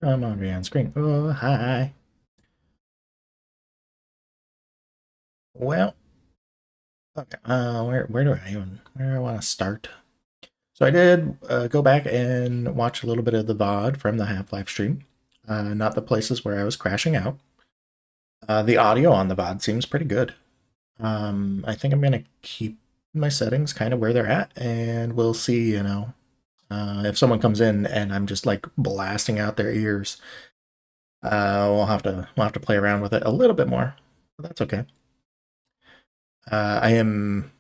I'm already on screen. Oh, hi. Well, okay. Where do I even where do I want to start? So I did go back and watch a little bit of the VOD from the Half-Life stream. Not the places where I was crashing out. The audio on the VOD seems pretty good. I think I'm gonna keep my settings kind of where they're at, and we'll see. If someone comes in and I'm just like blasting out their ears, we'll have to play around with it a little bit more. But that's okay. I'm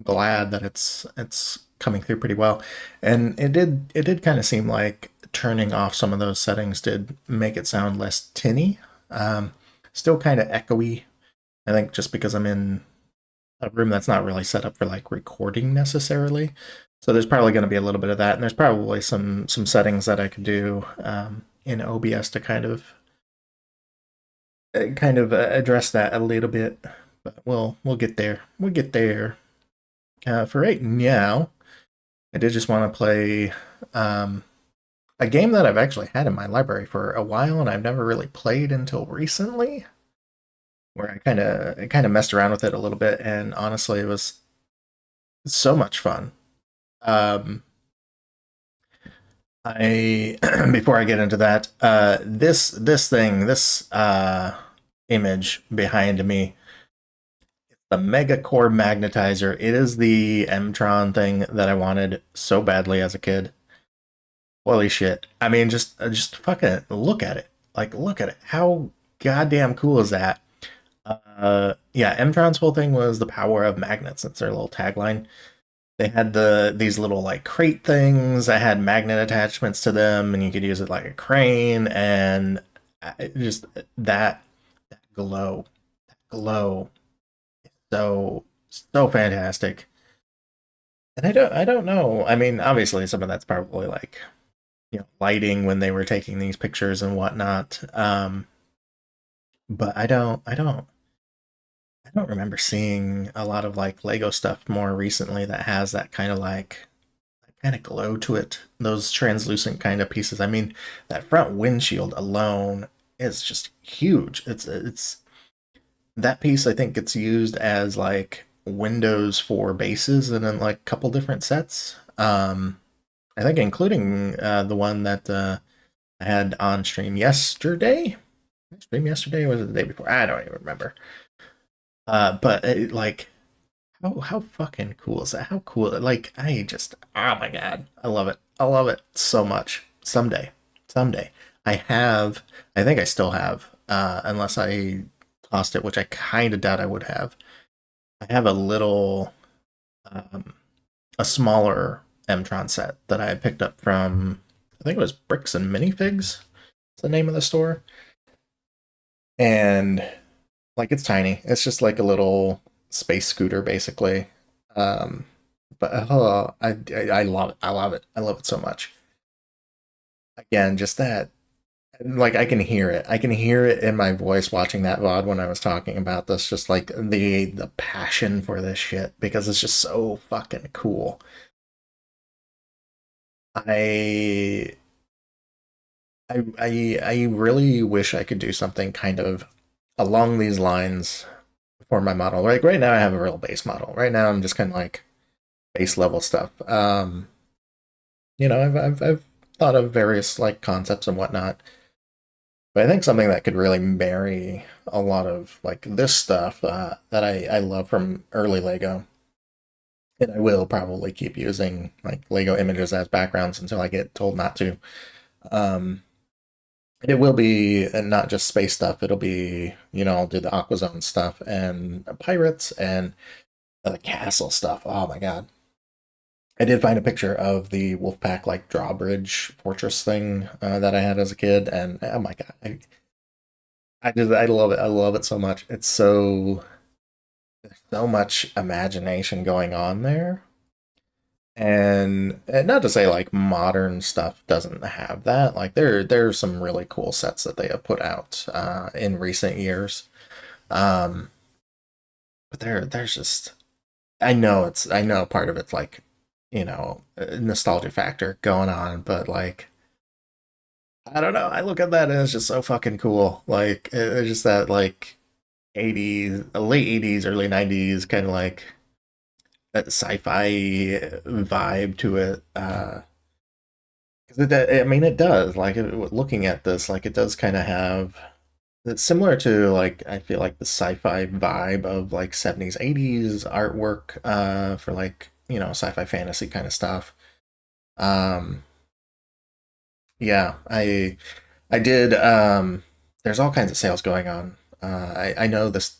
glad that it's coming through pretty well, and it did kind of seem like turning off some of those settings did make it sound less tinny. Um, Still kind of echoey. I think just because I'm in a room that's not really set up for like recording necessarily. So there's probably going to be a little bit of that, and there's probably some settings that I could do in OBS to kind of address that a little bit. But we'll get there. We'll get there. For right now, I did just want to play um, a game that I've actually had in my library for a while, and I've never really played until recently. Where I kind of messed around with it a little bit, and honestly, it was so much fun. Um, I before I get into that, this image behind me, the Mega Core Magnetizer. It is the Mtron thing that I wanted so badly as a kid. Holy shit. I mean, just fucking look at it. Like, look at it. How goddamn cool is that? Yeah, Mtron's whole thing was the power of magnets. That's their little tagline. They had these little like crate things that had magnet attachments to them, and you could use it like a crane, and just that glow, so so fantastic. And I don't know. I mean, obviously some of that's probably like lighting when they were taking these pictures and whatnot. But I don't remember seeing a lot of like Lego stuff more recently that has that kind of glow to it. Those translucent kind of pieces. I mean, that front windshield alone is just huge. It's that piece I think gets used as like windows for bases and in like a couple different sets. I think including the one that I had on stream yesterday. Stream yesterday or was it the day before? I don't even remember. But like, how fucking cool is that? How cool! Like, I just, oh my god, I love it. I love it so much. Someday, I have. I think I still have, unless I tossed it, which I kind of doubt I would have. I have um, a smaller Mtron set that I picked up from. I think it was Bricks and Minifigs. It's the name of the store, and like it's tiny. It's just like a little space scooter, basically. Um, but I love it. I love it. I love it so much. Again, just that. Like I can hear it. I can hear it in my voice watching that VOD when I was talking about this. Just like the passion for this shit because it's just so fucking cool. I I really wish I could do something kind of along these lines for my model. Like right now, I have a real base model. Right now, I'm just kind of like base level stuff. I've thought of various like concepts and whatnot, but I think something that could really marry a lot of like this stuff that I love from early Lego, and I will probably keep using like Lego images as backgrounds until I get told not to. Um, it will be not just space stuff. It'll be I'll do the Aqua Zone stuff and pirates and the castle stuff. Oh my god. I did find a picture of the Wolfpack like drawbridge fortress thing that I had as a kid, and oh my god, I love it. I love it so much. It's so much imagination going on there, and not to say like modern stuff doesn't have that. Like there's some really cool sets that they have put out in recent years, um, but there's just I know part of it's like a nostalgia factor going on, but like I don't know. I look at that and it's just so fucking cool. Like it's just that like 80s, late 80s, early 90s kind of like that sci-fi vibe to it. 'Cause I mean, it does. Like looking at this, like it does kind of have. It's similar to like I feel like the sci-fi vibe of like 70s, 80s artwork for like, sci-fi fantasy kind of stuff. Um yeah, I did there's all kinds of sales going on. I know this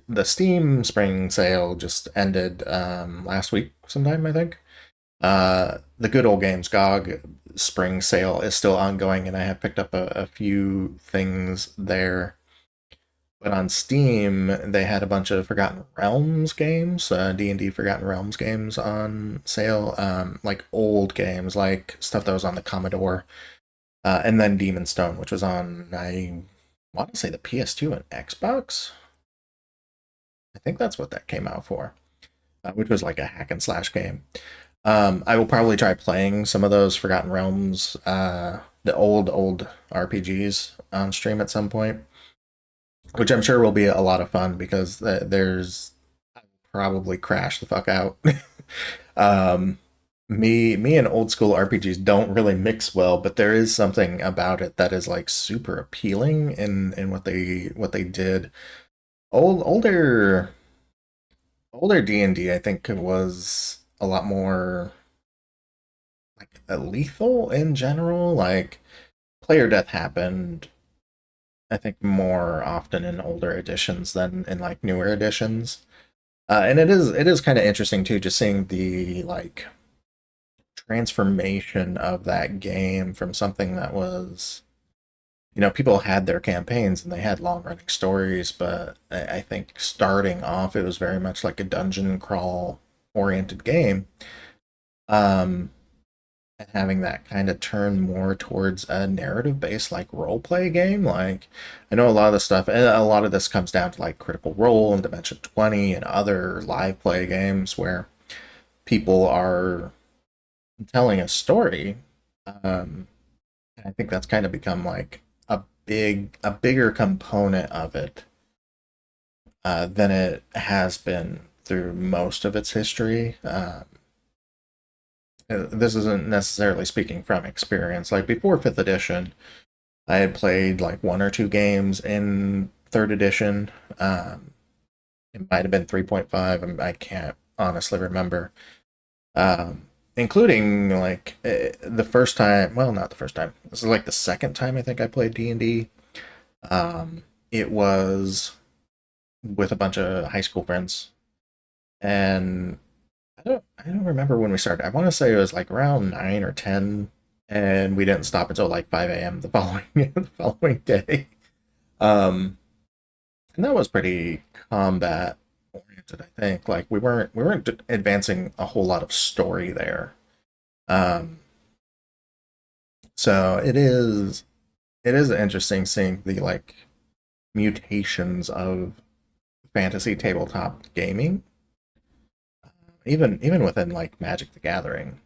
the Steam spring sale just ended last week sometime, I think. The Good Old Games GOG spring sale is still ongoing, and I have picked up a few things there. But on Steam, they had a bunch of Forgotten Realms games, D&D Forgotten Realms games on sale, like old games, like stuff that was on the Commodore, and then Demon's Stone, which was on, I want to say the PS2 and Xbox. I think that's what that came out for, which was like a hack and slash game. I will probably try playing some of those Forgotten Realms, the old RPGs on stream at some point, which I'm sure will be a lot of fun because there's probably crash the fuck out. um, me and old school RPGs don't really mix well, but there is something about it that is like super appealing in what they did. Older D&D I think was a lot more like lethal in general. Like player death happened, I think, more often in older editions than in like newer editions. And it is kind of interesting too, just seeing the like transformation of that game from something that was, people had their campaigns and they had long running stories, but I think starting off it was very much like a dungeon crawl oriented game. Um, and having that kind of turn more towards a narrative based like role play game. Like I know a lot of the stuff, and a lot of this comes down to like Critical Role and Dimension 20 and other live play games where people are telling a story. And I think that's kind of become like a bigger component of it than it has been through most of its history. This isn't necessarily speaking from experience. Like before fifth edition, I had played like one or two games in third edition. It might have been 3.5. I can't honestly remember. Including like the first time. Well, not the first time. This is like the second time I think I played D&D. It was with a bunch of high school friends, and I don't remember when we started. I want to say it was like around 9 or 10, and we didn't stop until like 5 a.m. the following the following day. Um, and that was pretty combat oriented, I think. Like we weren't advancing a whole lot of story there. Um, so it is interesting seeing the like mutations of fantasy tabletop gaming, even within like Magic the Gathering.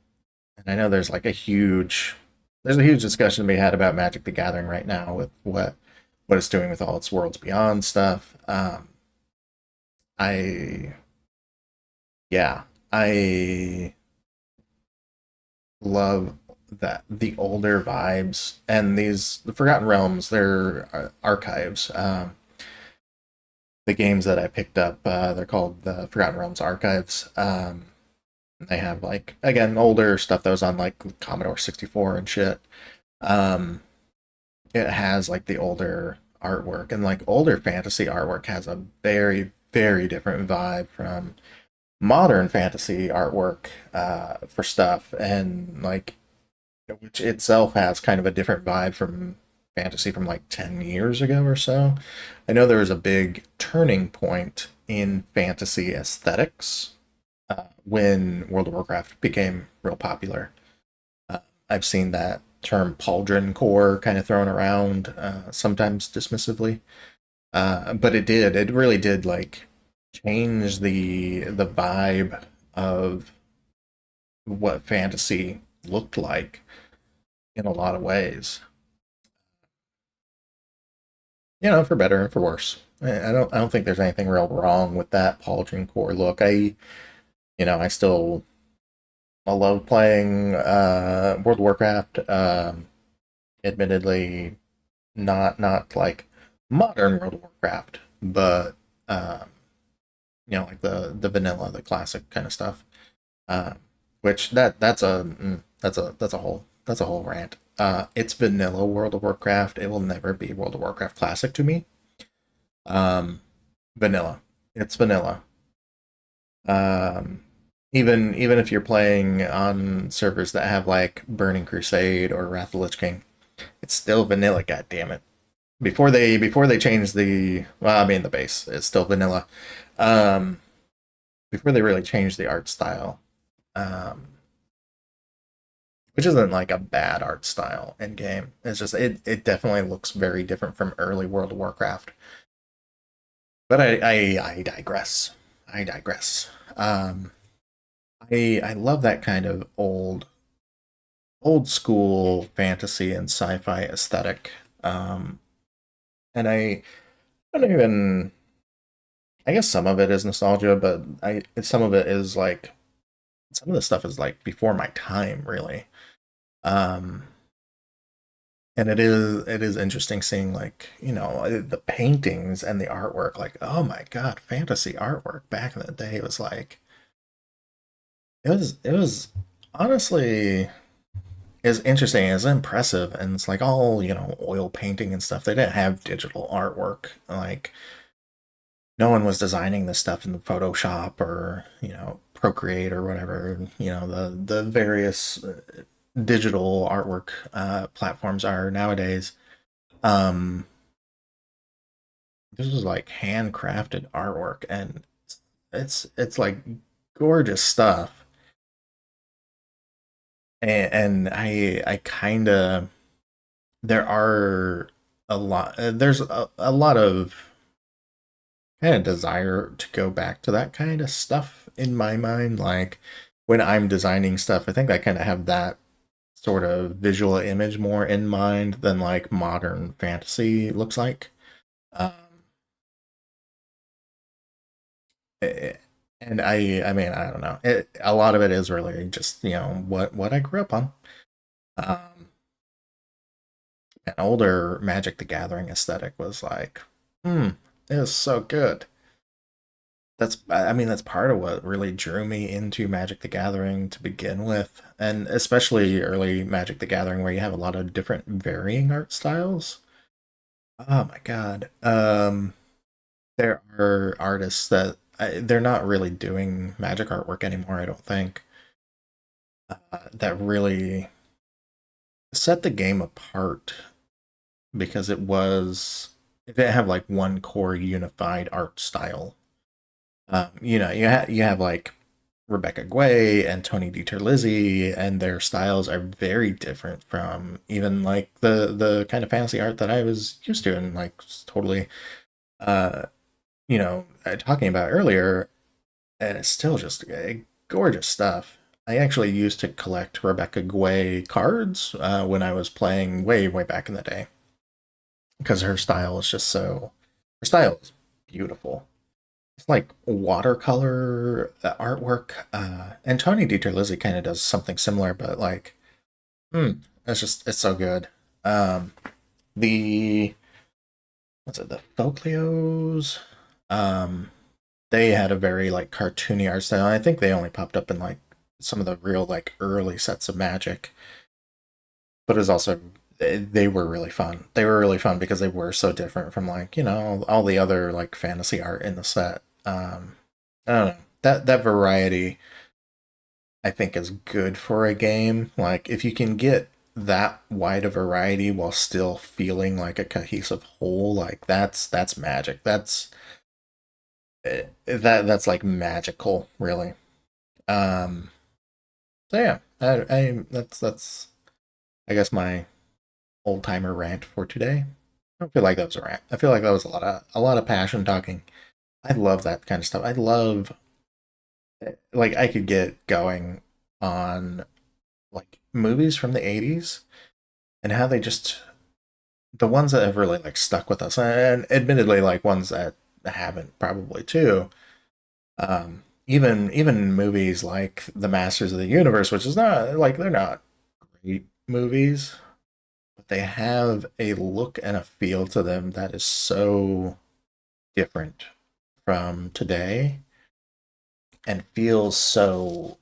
And I know there's a huge discussion to be had about Magic the Gathering right now with what it's doing with all its Worlds Beyond stuff. I Yeah, I love that the older vibes and the Forgotten Realms, they're archives. The games that I picked up, they're called the Forgotten Realms Archives. They have like again older stuff that was on like Commodore 64 and shit. Um, it has like the older artwork, and like older fantasy artwork has a very very different vibe from modern fantasy artwork for stuff, and like which itself has kind of a different vibe from fantasy from like 10 years ago or so. I know there was a big turning point in fantasy aesthetics when World of Warcraft became real popular. Uh, I've seen that term pauldron core kind of thrown around, sometimes dismissively. But it really did like change the vibe of what fantasy looked like in a lot of ways. for better and for worse. I don't think there's anything real wrong with that pauldron core look. I still I love playing World of Warcraft. Admittedly, not like modern World of Warcraft, but um, like the vanilla, the classic kind of stuff. Uh, which that's a whole rant. It's vanilla World of Warcraft. It will never be World of Warcraft Classic to me. Um, vanilla. It's vanilla. Um, even if you're playing on servers that have like Burning Crusade or Wrath of the Lich King, it's still vanilla. God damn it! Before they changed the base is still vanilla. Um, Before they really changed the art style, um, which isn't like a bad art style in game. It's just it definitely looks very different from early World of Warcraft. But I digress. I digress. I love that kind of old school fantasy and sci-fi aesthetic. Um, and I don't even I guess some of it is nostalgia, but I some of it is like some of the stuff is like before my time, really. Um, and it is interesting seeing like the paintings and the artwork. Like, oh my god, fantasy artwork back in the day was like it was honestly is interesting, it's impressive, and it's like all oil painting and stuff. They didn't have digital artwork. Like no one was designing this stuff in Photoshop or Procreate or whatever. The various digital artwork platforms are nowadays. Um, this was like handcrafted artwork, and it's like gorgeous stuff. And I kind of there are there's a lot of kind of desire to go back to that kind of stuff in my mind. Like when I'm designing stuff, I think I kind of have that sort of visual image more in mind than like modern fantasy looks like. Um, eh, and I mean, I don't know. A lot of it is really just what I grew up on. Um, an older Magic the Gathering aesthetic was like, it was so good. That's part of what really drew me into Magic the Gathering to begin with, and especially early Magic the Gathering where you have a lot of different varying art styles. Oh my god. There are artists that they're not really doing magic artwork anymore, I don't think. That really set the game apart because it didn't have like one core unified art style. You have like Rebecca Guay and Tony DiTerlizzi, and their styles are very different from even like the kind of fantasy art that I was used to, and like totally uh talking about earlier. And it's still just gorgeous stuff. I actually used to collect Rebecca Guay cards when I was playing way way back in the day because her style is beautiful. It's like watercolor artwork. And Tony DiTerlizzi kind of does something similar, but like, it's so good. Um, the what's it? The Folklios. Um, they had a very like cartoony art style. I think they only popped up in like some of the real like early sets of Magic, but it was also they were really fun. They were really fun because they were so different from like all the other like fantasy art in the set. I don't know, that variety I think is good for a game. Like if you can get that wide a variety while still feeling like a cohesive whole, like that's magic. That's like magical, really. Um, so yeah, that's I guess my old timer rant for today. I don't feel like that was a rant. I feel like that was a lot of passion talking. I love that kind of stuff. I love like I could get going on like movies from the 80s and how they just the ones that have really like stuck with us, and admittedly, like ones that haven't probably too. Even movies like The Masters of the Universe, which is not like they're not great movies, but they have a look and a feel to them that is so different from today and feels so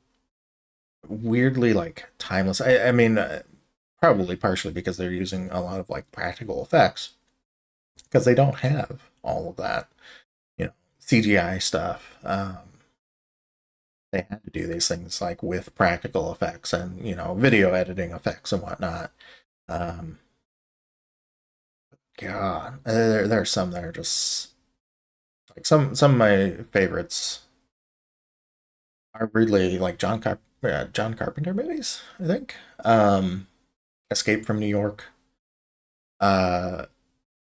weirdly like timeless. I mean, probably partially because they're using a lot of like practical effects because they don't have all of that, CGI stuff. They had to do these things like with practical effects and video editing effects and whatnot. Um, God, there are some that are just like some of my favorites are really like John Carpenter movies. I think Escape from New York, uh,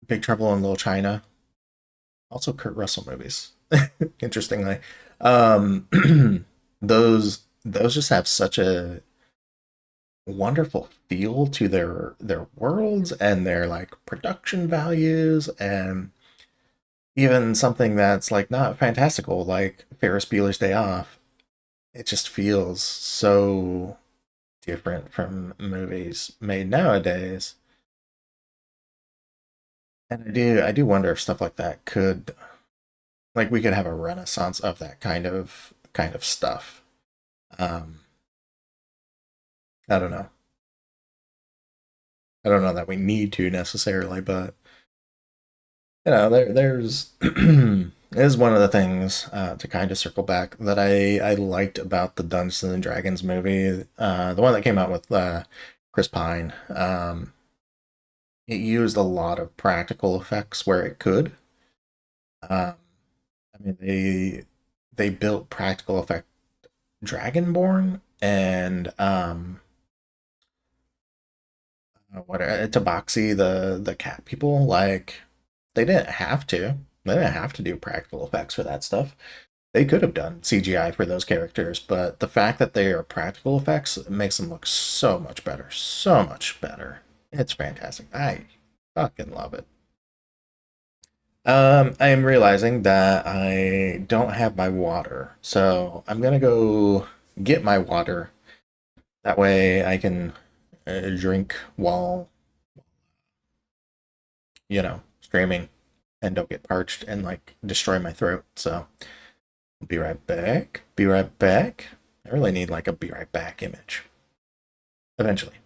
Big Trouble in Little China, also Kurt Russell movies. Interestingly, um, those just have such a wonderful feel to their worlds and their like production values, and even something that's like not fantastical like Ferris Bueller's Day Off. It just feels so different from movies made nowadays. And I do wonder if stuff like that could, like, we could have a renaissance of that kind of stuff. Um, I don't know. I don't know that we need to necessarily, but there's is one of the things to kind of circle back that I liked about the Dungeons and Dragons movie, the one that came out with Chris Pine. It used a lot of practical effects where it could. I mean, they built practical effect Dragonborn and what Tabaxi, the cat people. Like they didn't have to. They didn't have to do practical effects for that stuff. They could have done CGI for those characters, but the fact that they are practical effects makes them look so much better. So much better. It's fantastic. I fucking love it. I am realizing that I don't have my water, so I'm gonna go get my water. That way I can drink while, streaming and don't get parched and like destroy my throat. So be right back. Be right back. I really need like a be right back image eventually.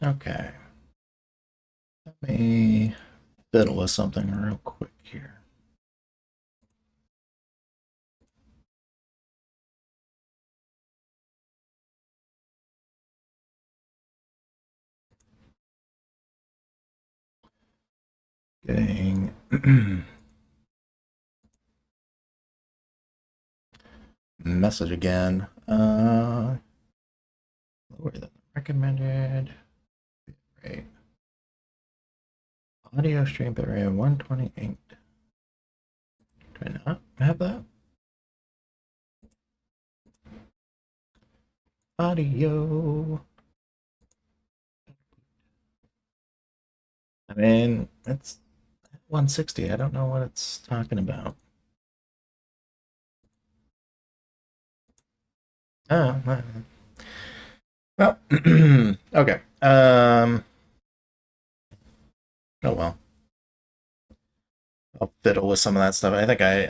Okay. Let me fiddle with something real quick here. Getting message again. Lower than recommended. Right. Audio stream bitrate 128. Do I not have that? Audio. I mean, it's 160. I don't know what it's talking about. Oh, well, okay. Oh well. I'll fiddle with some of that stuff. I think I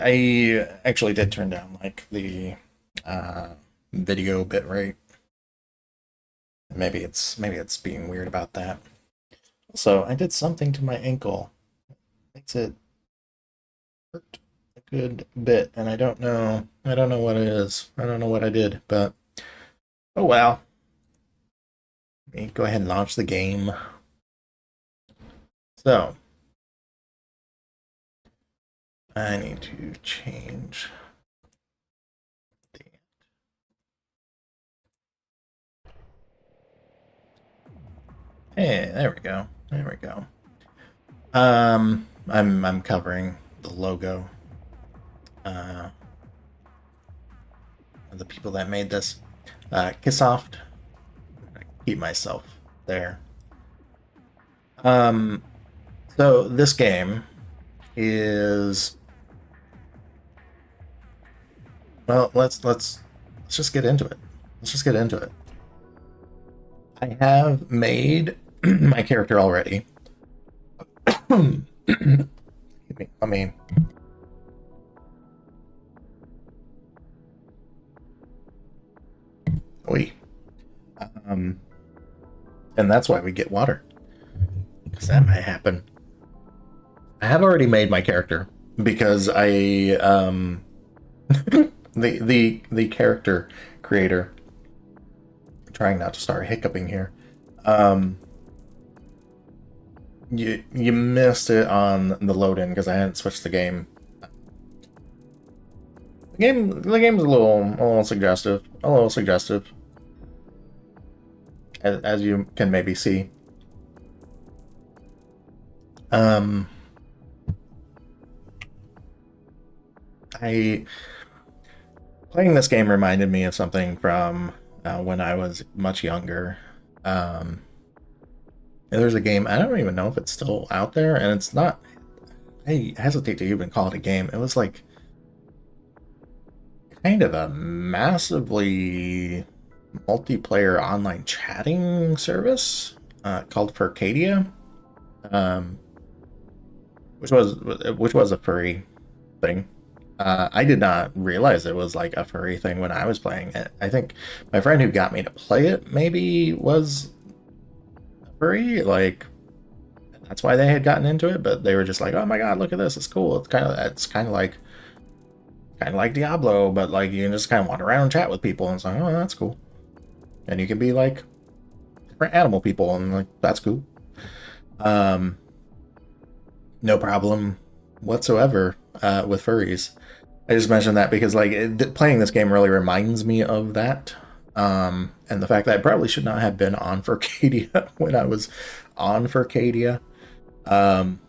actually did turn down like the uh, video bitrate. Maybe it's being weird about that. So I did something to my ankle. Makes it hurt a good bit, and I don't know. I don't know what it is. I don't know what I did, but oh well. Let me go ahead and launch the game. So I need to change. Hey, there we go. There we go. I'm covering the logo. The people that made this. Kissoft. Keep myself there. So this game is well. Let's just get into it. Let's just get into it. I have made my character already. Let me. Oi. And that's why we get water. Because that might happen. I have already made my character because I the character creator, I'm trying not to start hiccuping here. You missed it on the load in because I hadn't switched the game. The game's a little suggestive. A little suggestive. As you can maybe see. I playing this game reminded me of something from when I was much younger. There's a game, I don't even know if it's still out there, and it's not. I hesitate to even call it a game. It was like kind of a massively multiplayer online chatting service called Furcadia, um, which was a furry thing. I did not realize it was like a furry thing when I was playing it. I think my friend who got me to play it maybe was furry, like that's why they had gotten into it. But they were just like, "Oh my god, look at this! It's cool. It's kind of like Diablo, but like you can just kind of wander around and chat with people, and it's like, oh, that's cool. And you can be like different animal people, and like that's cool. Um, no problem whatsoever with furries. I just mentioned that because like playing this game really reminds me of that. And the fact that I probably should not have been on Furcadia when I was on Furcadia. Um,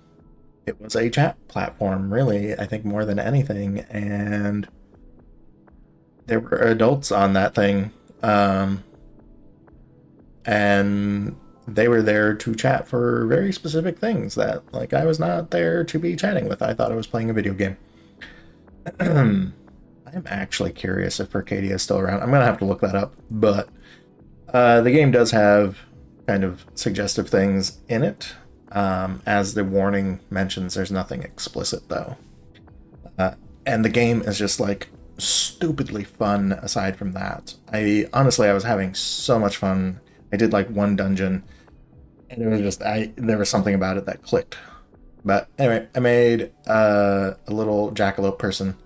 it was a chat platform, really, I think more than anything, and there were adults on that thing, and they were there to chat for very specific things that, like, I was not there to be chatting with. I thought I was playing a video game. I'm actually curious if Arcadia is still around. I'm gonna have to look that up, but the game does have kind of suggestive things in it. As the warning mentions, there's nothing explicit though. And the game is just like stupidly fun aside from that. I was having so much fun. I did like one dungeon And it was just there was something about it that clicked. But anyway, I made a little jackalope person.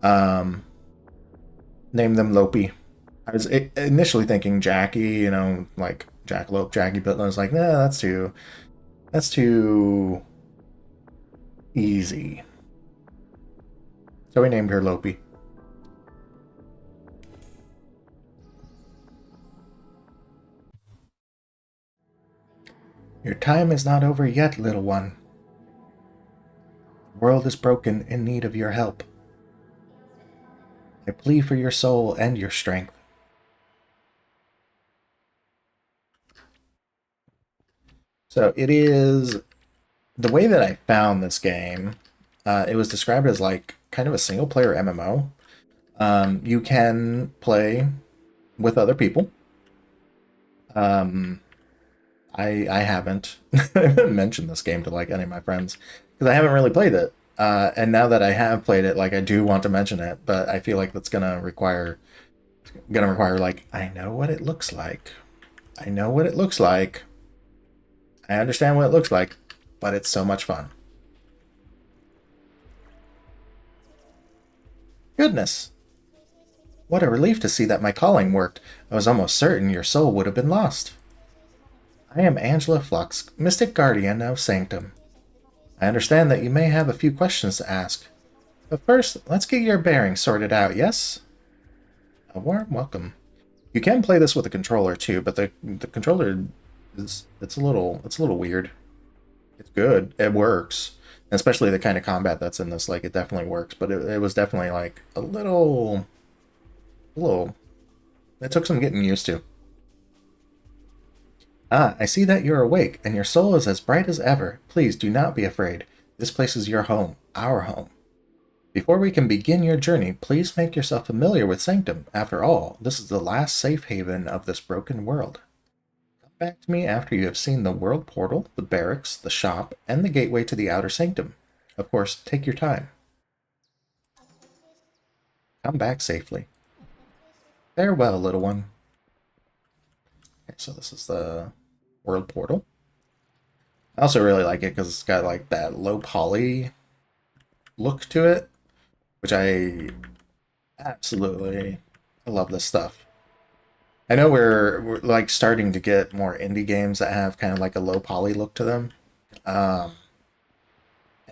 Um, named them Lopi. I was initially thinking Jackie, like jackalope Jackie, but I was like, nah, that's too easy. So we named her Lopi. Your time is not over yet, little one. The world is broken, in need of your help. I plead for your soul and your strength. So it is the way that I found this game. It was described as like kind of a single player MMO. You can play with other people. Um, I haven't mentioned this game to like any of my friends because I haven't really played it. And now that I have played it, like I do want to mention it, but I feel like that's gonna require like I know what it looks like. I know what it looks like. I understand what it looks like, but it's so much fun. Goodness, what a relief to see that my calling worked. I was almost certain your soul would have been lost. I am Angela Flux, Mystic Guardian of Sanctum. I understand that you may have a few questions to ask. But first, let's get your bearings sorted out, yes? A warm welcome. You can play this with a controller too, but the controller it's a little weird. It's good. It works. Especially the kind of combat that's in this, like it definitely works, but it was definitely like a little it took some getting used to. Ah, I see that you're awake, and your soul is as bright as ever. Please do not be afraid. This place is your home, our home. Before we can begin your journey, please make yourself familiar with Sanctum. After all, this is the last safe haven of this broken world. Come back to me after you have seen the world portal, the barracks, the shop, and the gateway to the outer sanctum. Of course, take your time. Come back safely. Farewell, little one. Okay, so this is the world portal. I also really like it because it's got like that low poly look to it, which absolutely I love this stuff. I know we're like starting to get more indie games that have kind of like a low poly look to them. Um,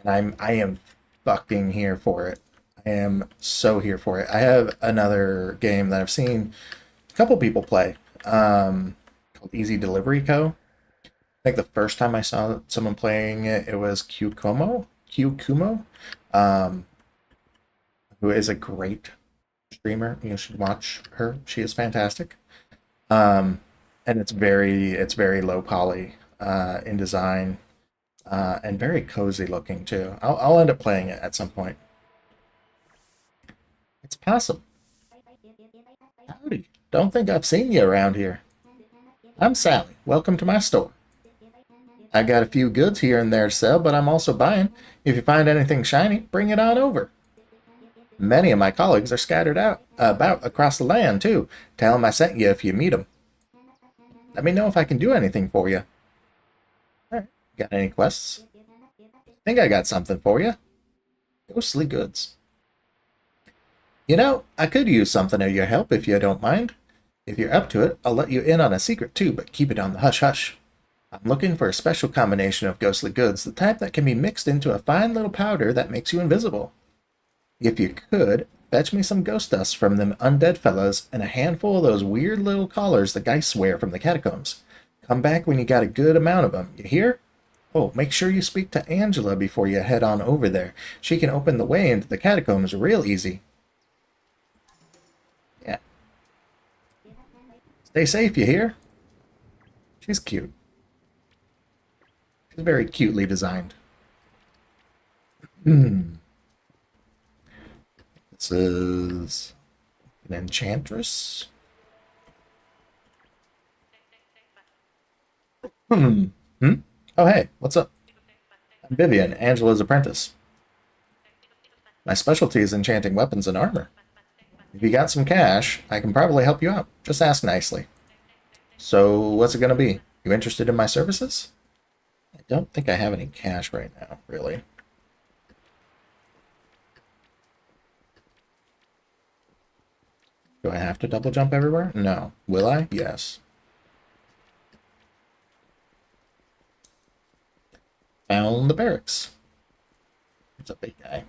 and I am fucking here for it. I am so here for it. I have another game that I've seen a couple people play, called Easy Delivery Co. I think the first time I saw someone playing it, it was Q Kumo, um, who is a great streamer. You should watch her. She is fantastic. Um, and it's very low poly in design, and very cozy looking too. I'll end up playing it at some point. It's Possum. Howdy. Don't think I've seen you around here. I'm Sally. Welcome to my store. I got a few goods here and there to sell, but I'm also buying. If you find anything shiny, bring it on over. Many of my colleagues are scattered out about across the land too. Tell them I sent you if you meet them. Let me know if I can do anything for you. All right. Got any quests? Think I got something for you. Ghostly goods. I could use something of your help if you don't mind. If you're up to it, I'll let you in on a secret too, but keep it on the hush hush. I'm looking for a special combination of ghostly goods, the type that can be mixed into a fine little powder that makes you invisible. If you could, fetch me some ghost dust from them undead fellas and a handful of those weird little collars the guys wear from the catacombs. Come back when you got a good amount of them, you hear? Oh, make sure you speak to Angela before you head on over there. She can open the way into the catacombs real easy. Yeah. Stay safe, you hear? She's cute. She's very cutely designed. Hmm. This is an enchantress. Hmm. Hmm? Oh, hey, what's up? I'm Vivian, Angela's apprentice. My specialty is enchanting weapons and armor. If you got some cash, I can probably help you out. Just ask nicely. So, what's it gonna be? You interested in my services? I don't think I have any cash right now, really. Do I have to double jump everywhere? No. Will I? Yes. Found the barracks. It's a big guy.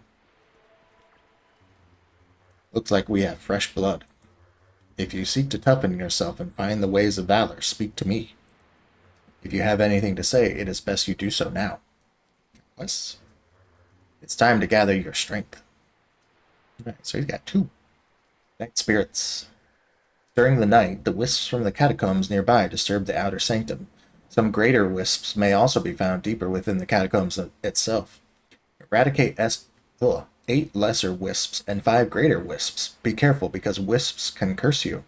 Looks like we have fresh blood. If you seek to toughen yourself and find the ways of valor, speak to me. If you have anything to say, it is best you do so now. Yes. It's time to gather your strength. Alright, so he's got 2. Night spirits. During the night, the wisps from the catacombs nearby disturb the outer sanctum. Some greater wisps may also be found deeper within the catacombs itself. Eradicate 8 lesser wisps and 5 greater wisps. Be careful, because wisps can curse you.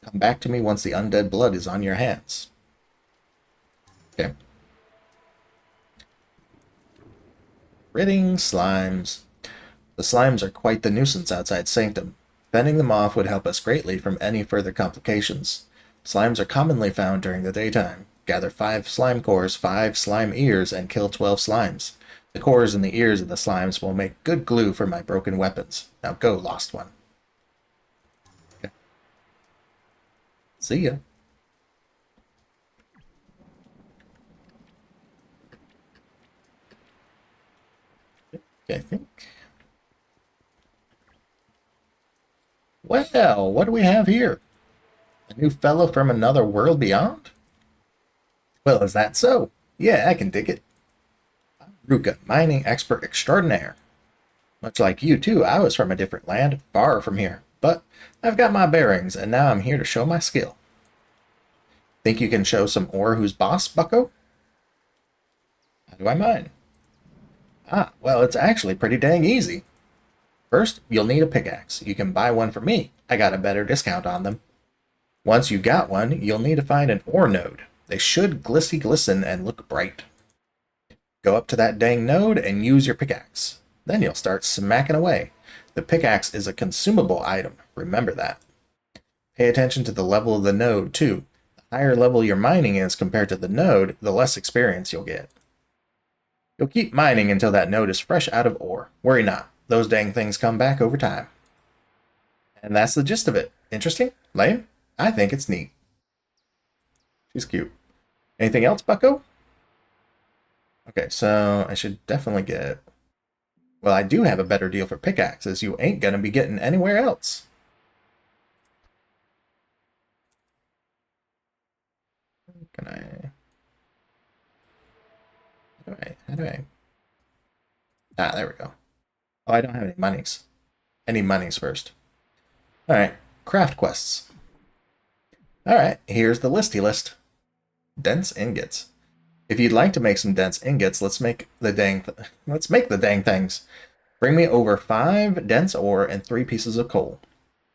Come back to me once the undead blood is on your hands. Okay. Ridding slimes. The slimes are quite the nuisance outside Sanctum. Fending them off would help us greatly from any further complications. Slimes are commonly found during the daytime. Gather 5 slime cores, 5 slime ears, and kill 12 slimes. The cores and the ears of the slimes will make good glue for my broken weapons. Now go, lost one. Okay. See ya. Okay, I think. Well, what do we have here? A new fellow from another world beyond? Well, is that so? Yeah, I can dig it. I'm Ruka, mining expert extraordinaire. Much like you, too, I was from a different land, far from here. But I've got my bearings, and now I'm here to show my skill. Think you can show some ore who's boss, bucko? How do I mine? Ah, well, it's actually pretty dang easy. First, you'll need a pickaxe. You can buy one from me. I got a better discount on them. Once you got one, you'll need to find an ore node. They should glisten and look bright. Go up to that dang node and use your pickaxe. Then you'll start smacking away. The pickaxe is a consumable item. Remember that. Pay attention to the level of the node, too. The higher level your mining is compared to the node, the less experience you'll get. You'll keep mining until that node is fresh out of ore. Worry not. Those dang things come back over time. And that's the gist of it. Interesting? Lame? I think it's neat. She's cute. Anything else, bucko? Okay, so I should definitely get... Well, I do have a better deal for pickaxes. You ain't gonna be getting anywhere else. Can I... How do I... Ah, there we go. Oh, I don't have any monies. Any monies first. Alright, craft quests. Alright, here's the listy list. Dense ingots. If you'd like to make some dense ingots, let's make the dang things. Bring me over 5 dense ore and 3 pieces of coal.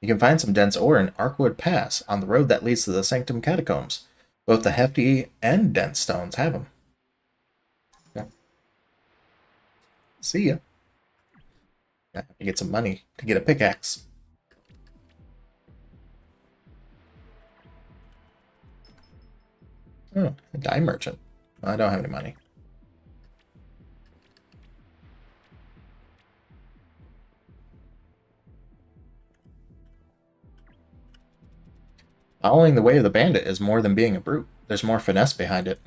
You can find some dense ore in Arkwood Pass on the road that leads to the Sanctum Catacombs. Both the hefty and dense stones have them. Okay. See ya. I have to get some money to get a pickaxe. Oh, a dye merchant. I don't have any money. Following the way of the bandit is more than being a brute. There's more finesse behind it.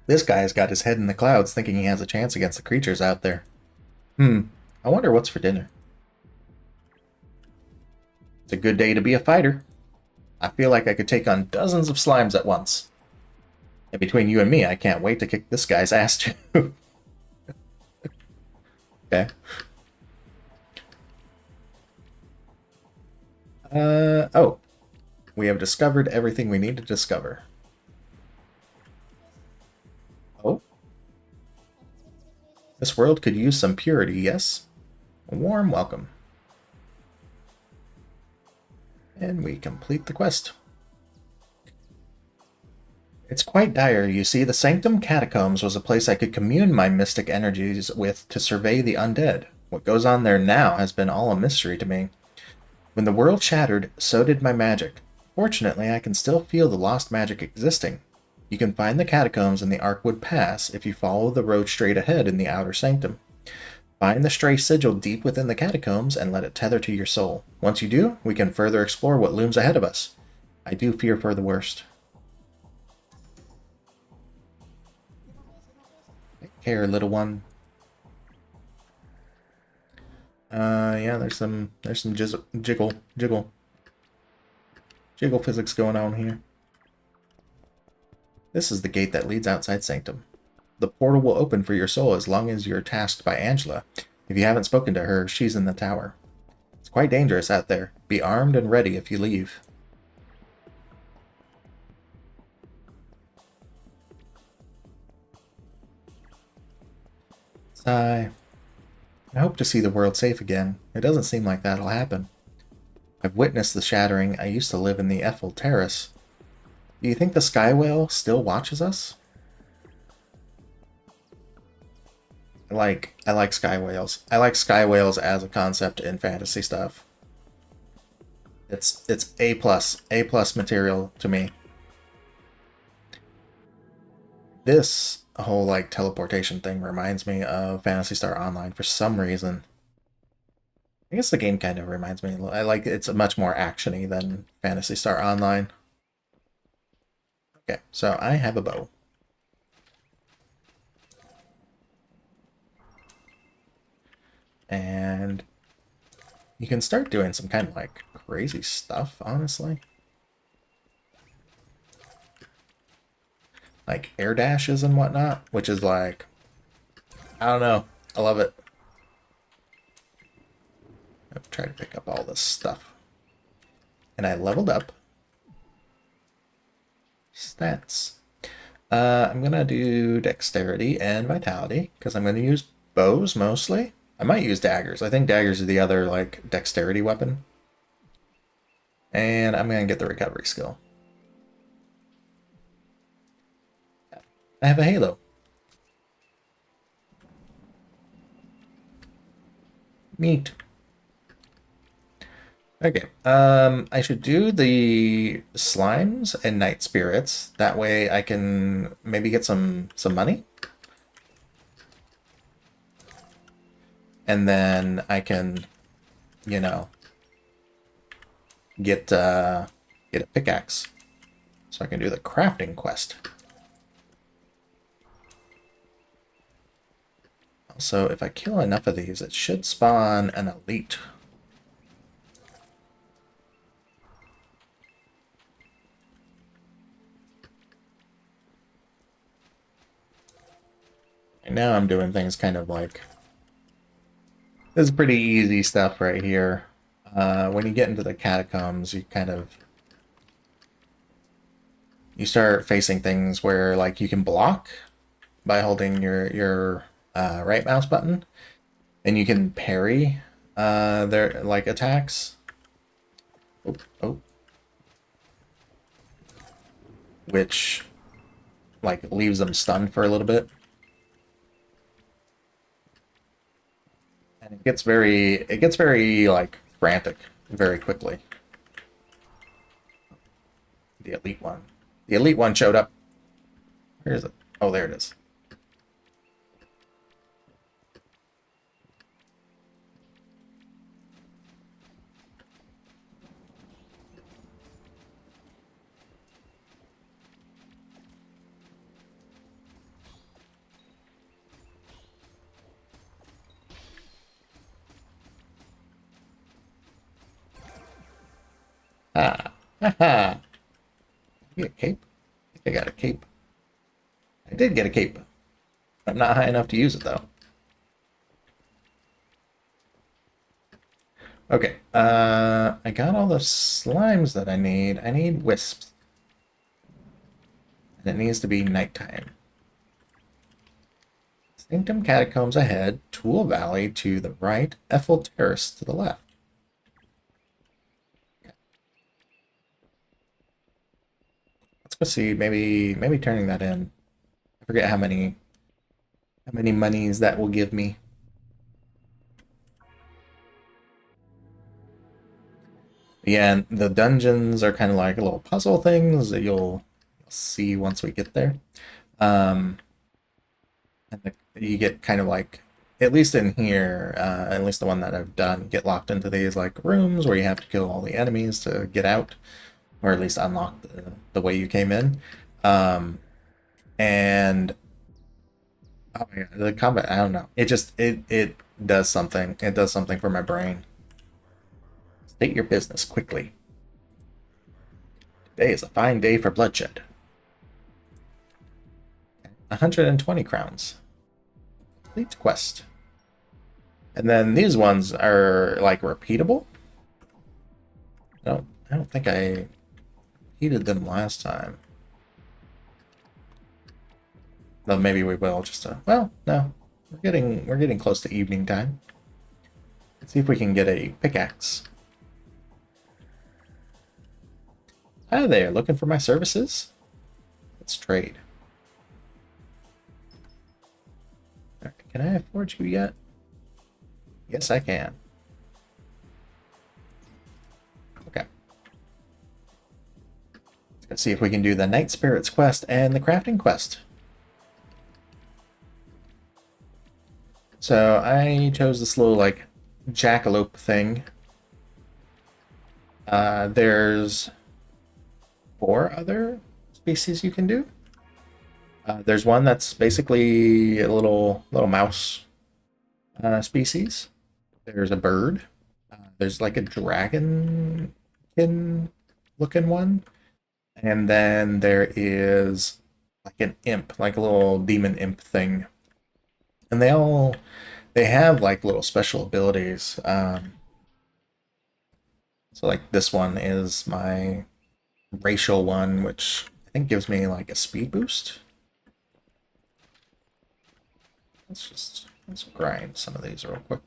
This guy's got his head in the clouds thinking he has a chance against the creatures out there. I wonder what's for dinner. It's a good day to be a fighter. I feel like I could take on dozens of slimes at once. And between you and me, I can't wait to kick this guy's ass too. Okay. Oh. We have discovered everything we need to discover. Oh. This world could use some purity, yes? A warm welcome. And we complete the quest. It's quite dire, you see. The Sanctum Catacombs was a place I could commune my mystic energies with to survey the undead. What goes on there now has been all a mystery to me. When the world shattered, so did my magic. Fortunately, I can still feel the lost magic existing. You can find the catacombs in the Arkwood Pass if you follow the road straight ahead in the Outer Sanctum. Find the stray sigil deep within the catacombs and let it tether to your soul. Once you do, we can further explore what looms ahead of us. I do fear for the worst. Take care, little one. Yeah, there's some jiggle physics going on here. This is the gate that leads outside Sanctum. The portal will open for your soul as long as you're tasked by Angela. If you haven't spoken to her, she's in the tower. It's quite dangerous out there. Be armed and ready if you leave. Sigh. I hope to see the world safe again. It doesn't seem like that'll happen. I've witnessed the shattering. I used to live in the Eiffel Terrace. Do you think the Sky Whale still watches us? I like sky whales. I like sky whales as a concept in fantasy stuff. It's A plus material to me. This whole like teleportation thing reminds me of Phantasy Star Online for some reason. I guess the game kind of reminds me. I like it's much more actiony than Phantasy Star Online. Okay, so I have a bow. And you can start doing some kind of like crazy stuff, honestly. Like air dashes and whatnot, which is like, I don't know. I love it. I'll try to pick up all this stuff. And I leveled up. Stats. I'm gonna do dexterity and vitality because I'm gonna use bows mostly. I might use daggers. I think daggers are the other like dexterity weapon. And I'm gonna get the recovery skill. I have a halo. Neat. Okay, I should do the slimes and night spirits. That way I can maybe get some money. And then I can, you know, get a pickaxe. So I can do the crafting quest. Also, if I kill enough of these, it should spawn an elite. And now I'm doing things kind of like... This is pretty easy stuff right here. When you get into the catacombs, you kind of... You start facing things where like you can block by holding your right mouse button, and you can parry their like attacks. Oh. Which like leaves them stunned for a little bit. And it gets very like frantic very quickly. The elite one. The elite one showed up. Where is it? Oh, there it is. Ah. Haha. Get a cape? I think I got a cape. I did get a cape. I'm not high enough to use it though. Okay, I got all the slimes that I need. I need wisps. And it needs to be nighttime. Sanctum Catacombs ahead, Tool Valley to the right, Eiffel Terrace to the left. Okay. Let's go see, maybe turning that in. I forget how many monies that will give me. Yeah, and the dungeons are kind of like little puzzle things that you'll see once we get there. Um, and you get kind of like, at least in here, at least the one that I've done, you get locked into these like rooms where you have to kill all the enemies to get out, or at least unlock the way you came in. And oh my god, the combat, I don't know. It does something. It does something for my brain. State your business quickly. Today is a fine day for bloodshed. 120 crowns. Complete quest. And then these ones are like repeatable. I don't think I repeated them last time. Though maybe we will just well, no. We're getting close to evening time. Let's see if we can get a pickaxe. Hi there, looking for my services? Let's trade. Right, can I afford you yet? Yes, I can. Okay. Let's see if we can do the Night Spirits quest and the crafting quest. So I chose this little like jackalope thing. There's 4 other species you can do. There's one that's basically a little mouse species. There's a bird. There's like a dragon looking one. And then there is like an imp, like a little demon imp thing. And they have like little special abilities. So like this one is my racial one, which I think gives me like a speed boost. Let's grind some of these real quick.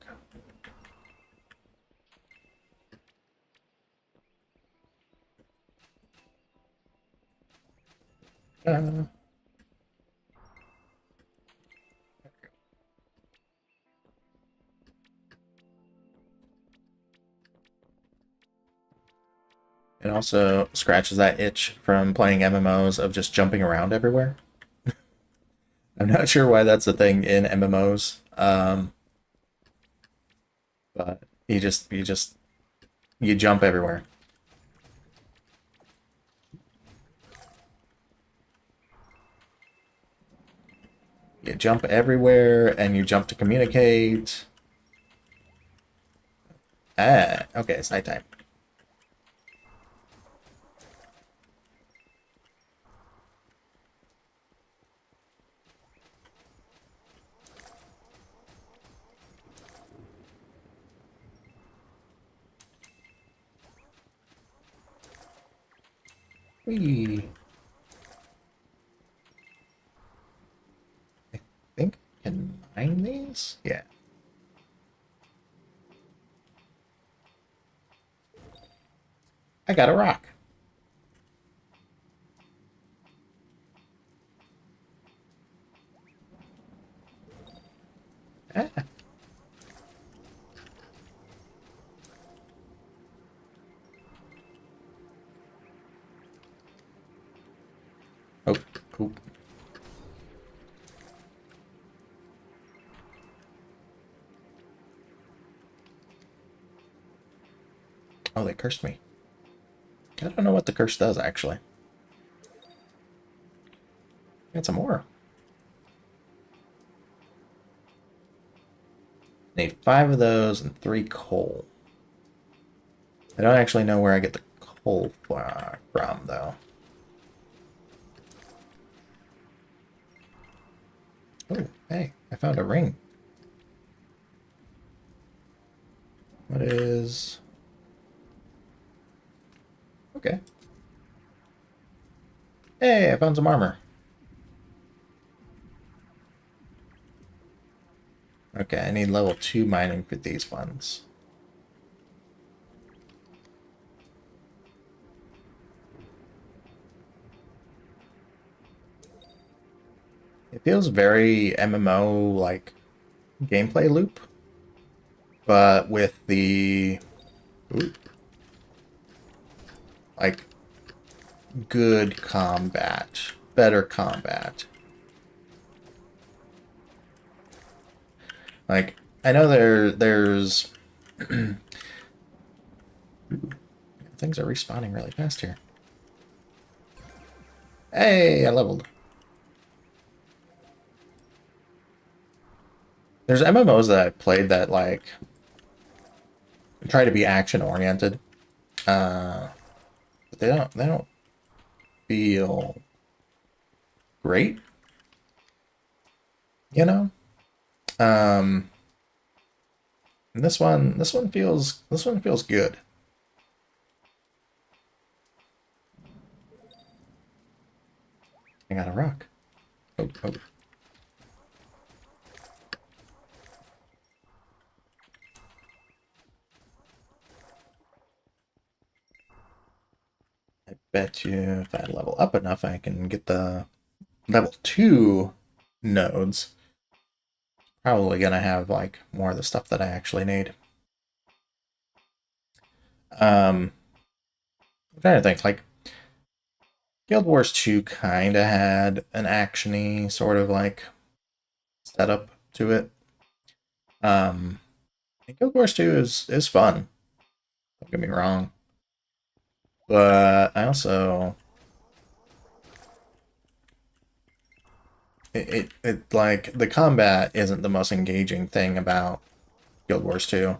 Uh, it also scratches that itch from playing MMOs of just jumping around everywhere. I'm not sure why that's a thing in MMOs, but you jump everywhere. You jump everywhere, and you jump to communicate. Ah, okay, it's nighttime. Whee. I think I can mine these? Yeah. I got a rock. Ah. Oh, oh. Oh, they cursed me. I don't know what the curse does, actually. Got some more. Need 5 of those and 3 coal. I don't actually know where I get the coal from, though. Oh, hey, I found a ring. What is... Okay. Hey, I found some armor. Okay, I need level 2 mining for these ones. It feels very MMO like gameplay loop, but with the ooh, like good combat, better combat. Like, I know there's things are respawning really fast here. Hey, I leveled. There's MMOs that I played that like try to be action oriented. But they don't feel great, you know? Um and this one feels good. I got a rock. Oh, oh. I bet you if I level up enough, I can get the level 2 nodes. Probably gonna have like more of the stuff that I actually need. I'm trying to think, like Guild Wars 2 kinda had an actiony sort of like setup to it. Um Guild Wars 2 is fun. Don't get me wrong. But I also it like the combat isn't the most engaging thing about Guild Wars 2.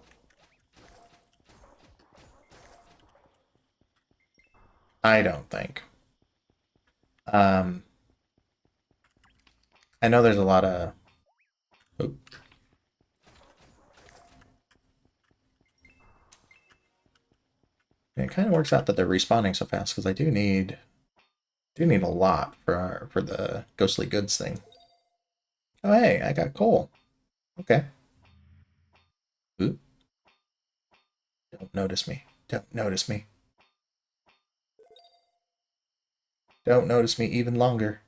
I don't think. Um I know there's a lot of oop, it kind of works out that they're respawning so fast because I do need a lot for the ghostly goods thing. Oh hey, I got coal. Okay. Oop, don't notice me. Don't notice me. Don't notice me even longer.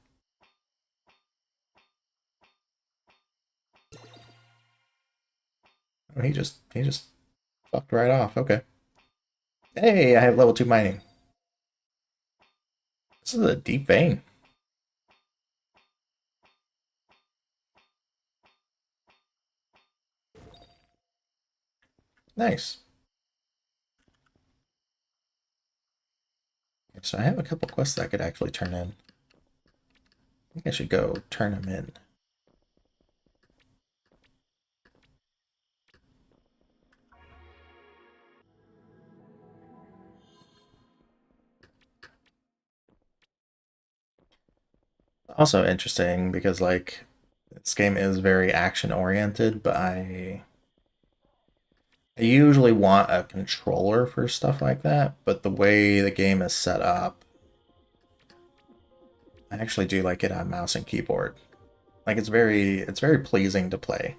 Oh, he just fucked right off. Okay. Hey, I have level 2 mining. This is a deep vein. Nice. Okay, so I have a couple quests I could actually turn in. I think I should go turn them in. Also interesting because like this game is very action oriented, but I usually want a controller for stuff like that, but the way the game is set up, I actually do like it on mouse and keyboard. Like it's very pleasing to play.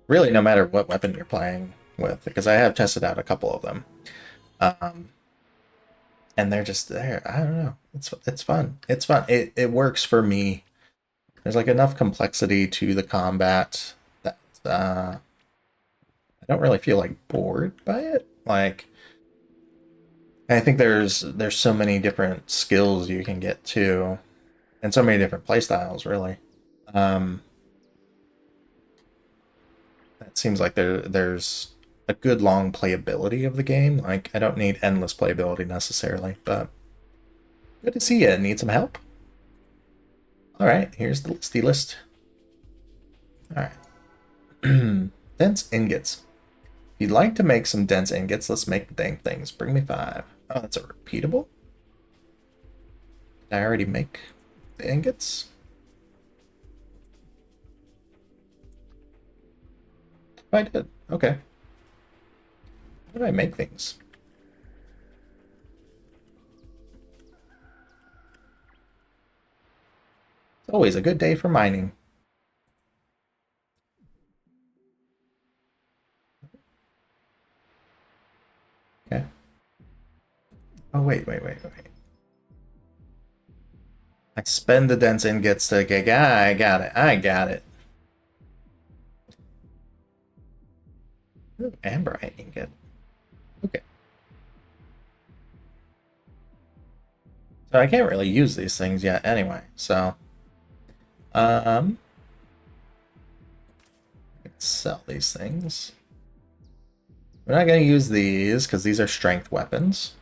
Really, no matter what weapon you're playing with, because I have tested out a couple of them. Um, and they're just there. I don't know. It's fun. It's fun. It works for me. There's like enough complexity to the combat that I don't really feel like bored by it. Like I think there's so many different skills you can get to, and so many different playstyles. Really, um, it seems like there's a good long playability of the game. Like I don't need endless playability necessarily, but good to see you. Need some help? All right, here's the listy list. All right, dense ingots. If you'd like to make some dense ingots, let's make the dang things. Bring me 5. Oh, that's a repeatable? Did I already make the ingots? Oh, I did. Okay. How do I make things? It's always a good day for mining. Okay. Oh, wait. I spend the dense ingots to get... I got it. I got it. Ooh, amberite ingot. Okay. So I can't really use these things yet anyway, so um let's sell these things. We're not gonna use these because these are strength weapons.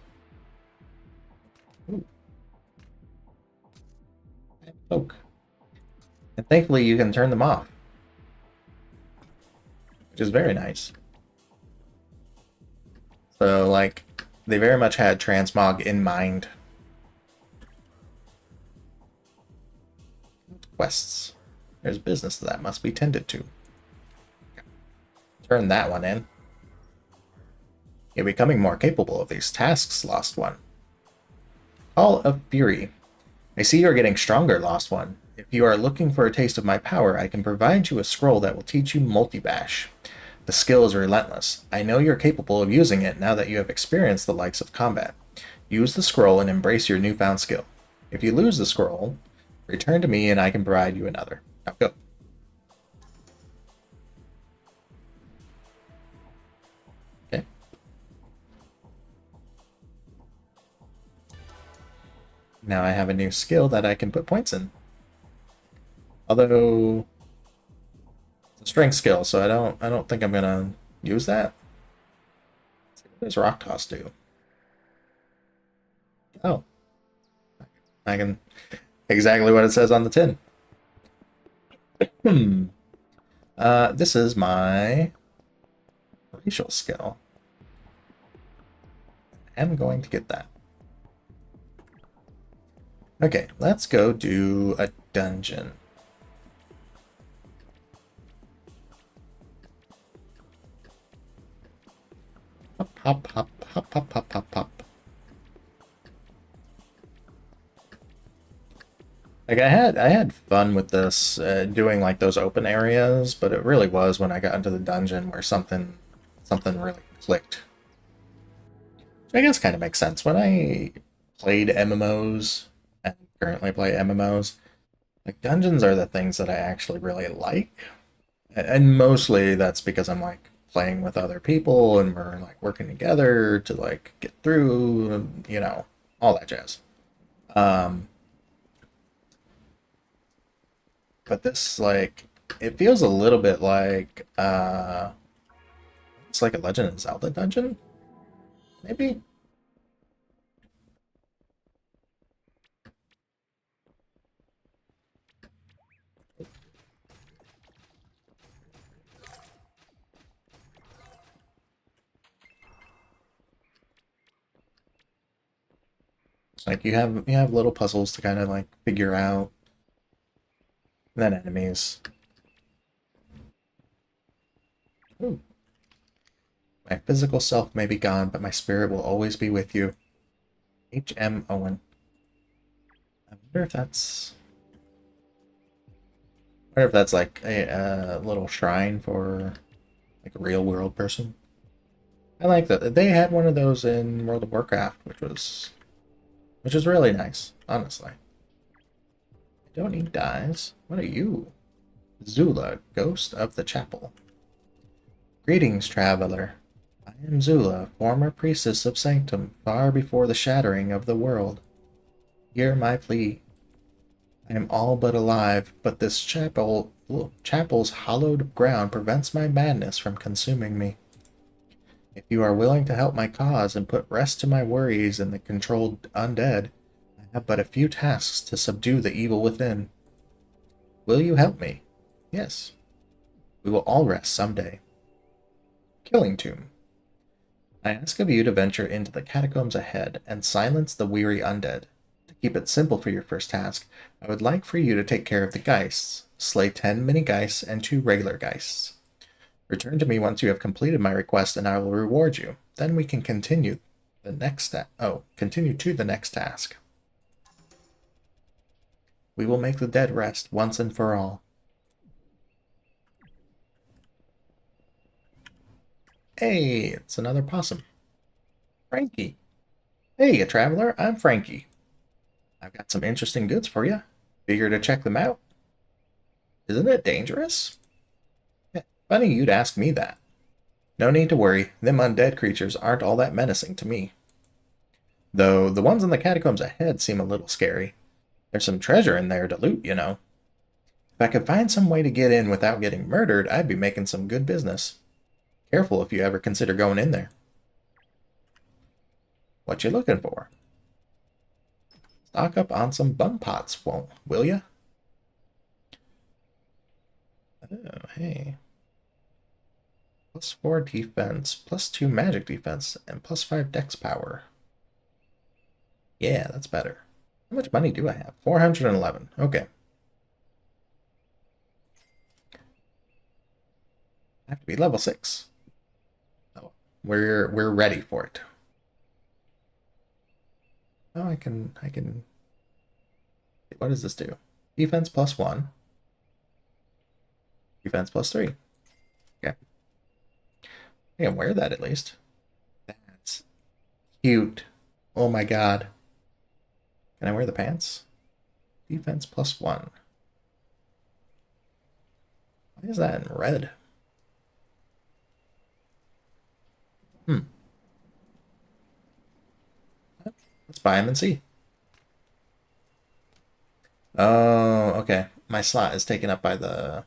Ooh. Poke. And thankfully you can turn them off, which is very nice. So like they very much had transmog in mind. Quests. There's business that must be tended to. Turn that one in. You're becoming more capable of these tasks, Lost One. Call of Fury. I see you're getting stronger, Lost One. If you are looking for a taste of my power, I can provide you a scroll that will teach you multi-bash. The skill is relentless. I know you're capable of using it now that you have experienced the likes of combat. Use the scroll and embrace your newfound skill. If you lose the scroll, return to me and I can provide you another. Now go. Okay. Now I have a new skill that I can put points in. Although it's a strength skill, so I don't think I'm gonna use that. What does Rock Toss do? Oh. I can exactly what it says on the tin. This is my racial skill. I'm going to get that. Okay, let's go do a dungeon. Hop, hop, hop, hop, hop, hop, hop, hop. Like I had fun with this, doing like those open areas, but it really was when I got into the dungeon where something really clicked. Which I guess kind of makes sense. When I played MMOs and currently play MMOs, like dungeons are the things that I actually really like. And mostly that's because I'm like playing with other people and we're like working together to like get through, you know, all that jazz. Um, but this like it feels a little bit like it's like a Legend of Zelda dungeon, maybe. Like you have little puzzles to kind of like figure out, and then enemies. Ooh. My physical self may be gone, but my spirit will always be with you. H.M. Owen. I wonder if that's. I wonder if that's like a little shrine for like a real world person. I like that. They had one of those in World of Warcraft, which is really nice, honestly. I don't need dyes. What are you? Zula, ghost of the chapel. Greetings, traveler. I am Zula, former priestess of Sanctum, far before the shattering of the world. Hear my plea. I am all but alive, but this chapel's hallowed ground prevents my madness from consuming me. If you are willing to help my cause and put rest to my worries in the controlled undead, I have but a few tasks to subdue the evil within. Will you help me? Yes. We will all rest someday. Killing Tomb. I ask of you to venture into the catacombs ahead and silence the weary undead. To keep it simple for your first task, I would like for you to take care of the geists. Slay 10 mini geists and 2 regular geists. Return to me once you have completed my request and I will reward you. Then we can continue continue to the next task. We will make the dead rest once and for all. Hey, it's another possum. Frankie. Hey, a traveler, I'm Frankie. I've got some interesting goods for you. Eager to check them out? Isn't it dangerous? Funny you'd ask me that. No need to worry, them undead creatures aren't all that menacing to me. Though the ones in the catacombs ahead seem a little scary. There's some treasure in there to loot, you know. If I could find some way to get in without getting murdered, I'd be making some good business. Careful if you ever consider going in there. What you looking for? Stock up on some bun pots, will ya? Oh, hey. +4 defense, +2 magic defense, and +5 dex power. Yeah, that's better. How much money do I have? 411. Okay. I have to be level 6. Oh, we're ready for it. Oh, I can. What does this do? Defense +1. Defense +3. Okay. I can wear that at least. That's cute. Oh my god. Can I wear the pants? Defense +1. Why is that in red? Hmm. Let's buy them and see. Oh, okay. My slot is taken up by the...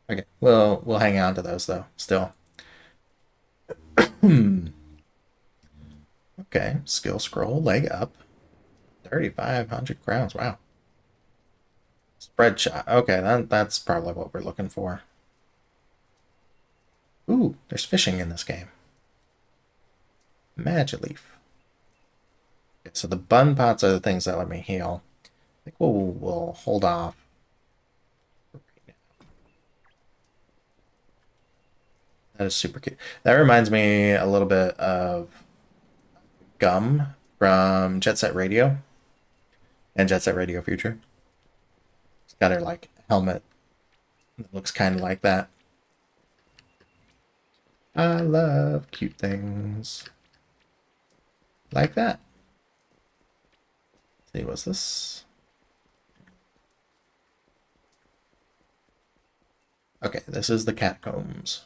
Okay, we'll hang on to those though, still. Hmm. Okay, skill scroll, leg up. 3,500 crowns, wow. Spread shot, okay, that's probably what we're looking for. Ooh, there's fishing in this game. Magic leaf. Okay, so the bun pots are the things that let me heal. I think we'll hold off. That is super cute. That reminds me a little bit of Gum from Jet Set Radio and Jet Set Radio Future. It's got her like helmet that looks kind of like that. I love cute things like that. Let's see, what's this? Okay, this is the catacombs.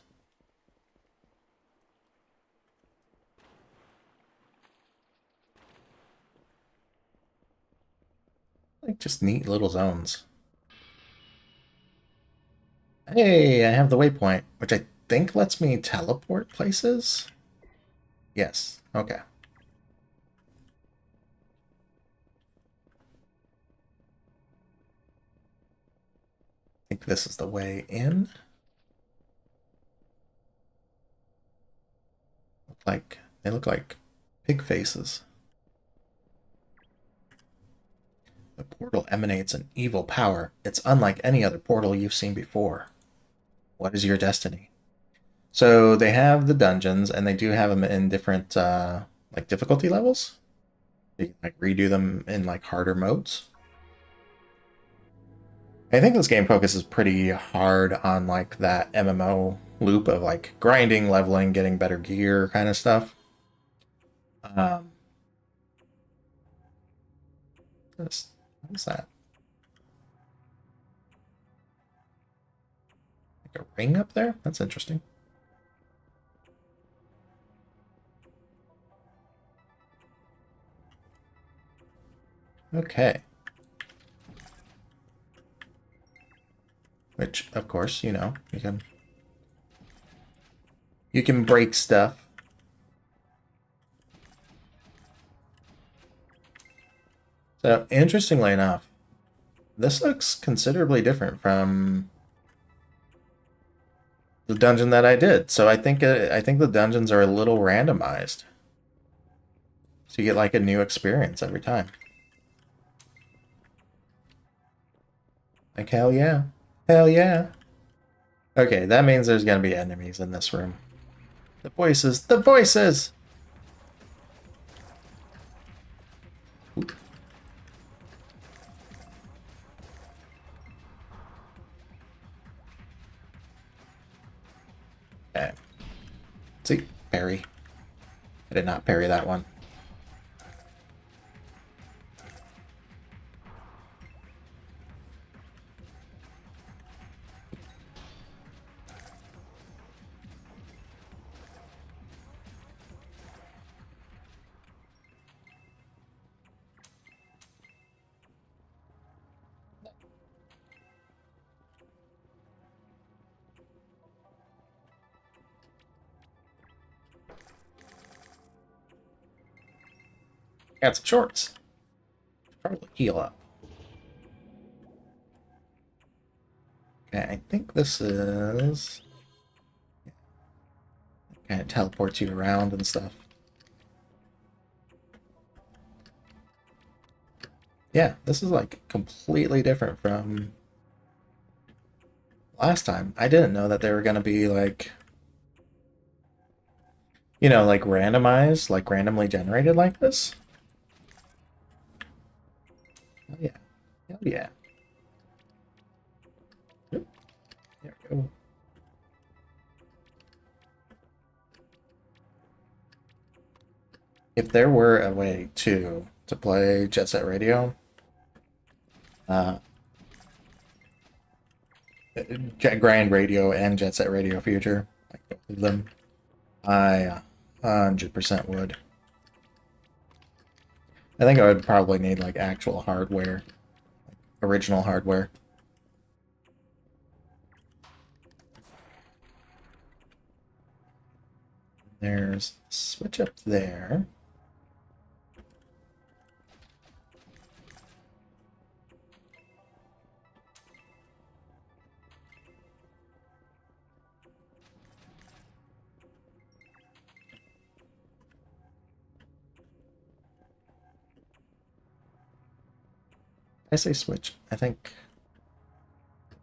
Like just neat little zones. Hey, I have the waypoint, which I think lets me teleport places. Yes, okay. I think this is the way in. They look like pig faces. The portal emanates an evil power. It's unlike any other portal you've seen before. What is your destiny? So they have the dungeons, and they do have them in different like difficulty levels. You can like redo them in like harder modes. I think this game focuses pretty hard on like that MMO loop of like grinding, leveling, getting better gear kind of stuff. Um, what is that? Like a ring up there? That's interesting. Okay. Which, of course, you know, you can break stuff. So, interestingly enough, this looks considerably different from the dungeon that I did. So I think the dungeons are a little randomized. So you get like a new experience every time. Like hell yeah. Hell yeah. Okay, that means there's gonna be enemies in this room. The voices! The voices! Oop. Okay. See, parry. I did not parry that one. Got some shorts. Probably heal up. Okay, I think this is... kind of teleports you around and stuff. Yeah, this is like completely different from last time. I didn't know that they were going to be like, you know, like randomized, like randomly generated like this. Oh yeah. Hell yeah. Oop, there we go. If there were a way to play Jet Set Radio, uh, Jet Grind Radio and Jet Set Radio Future, like both of them, I 100% would. I think I would probably need like actual hardware, original hardware. There's a switch up there. I say switch. I think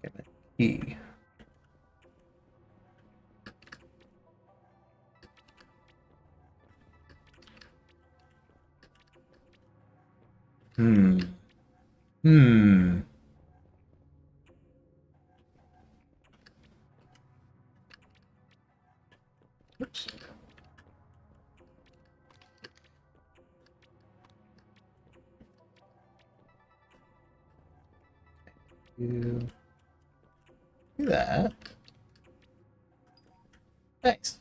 get a key. Hmm. Hmm. Oops. You do that. Nice.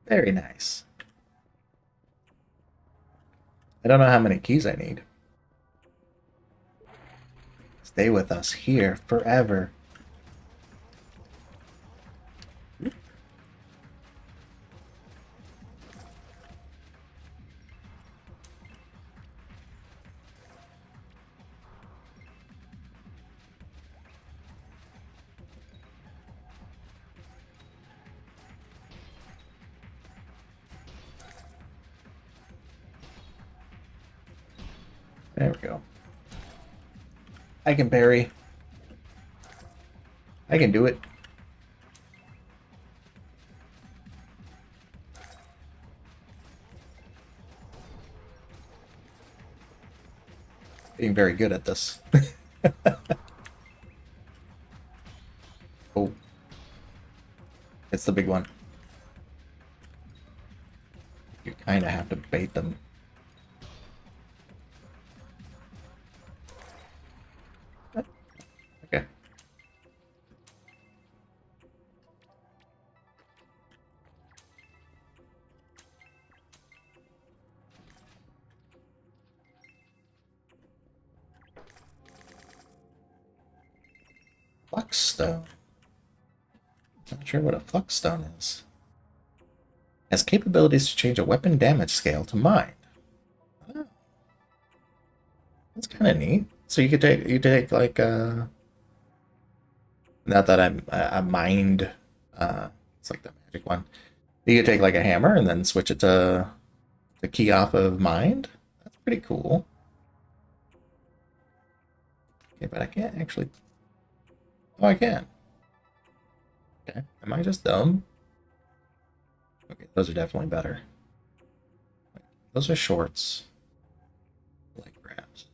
Very nice. I don't know how many keys I need. Stay with us here forever. There we go. I can parry. I can do it. Being very good at this. Oh. It's the big one. You kind of have to bait them. Okay. Flux stone. Not sure what a flux stone is. Has capabilities to change a weapon damage scale to mind. Oh, that's kind of neat. So you take like not that I mind it's like the magic one. You could take like a hammer and then switch it to the key off of mind. That's pretty cool. Okay, but I can't actually. Oh, I can. Okay, am I just dumb? Okay, those are definitely better. Those are shorts. Like grabs.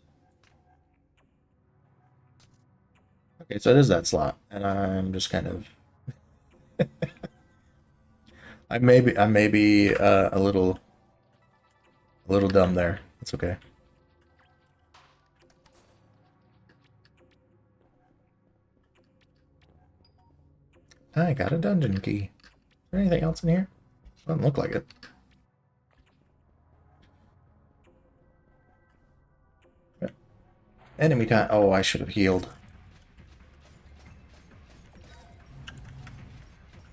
Okay, so it is that slot, and I'm just kind of. I may be a little dumb there. It's okay. I got a dungeon key. Is there anything else in here? Doesn't look like it. Enemy time. Oh, I should have healed.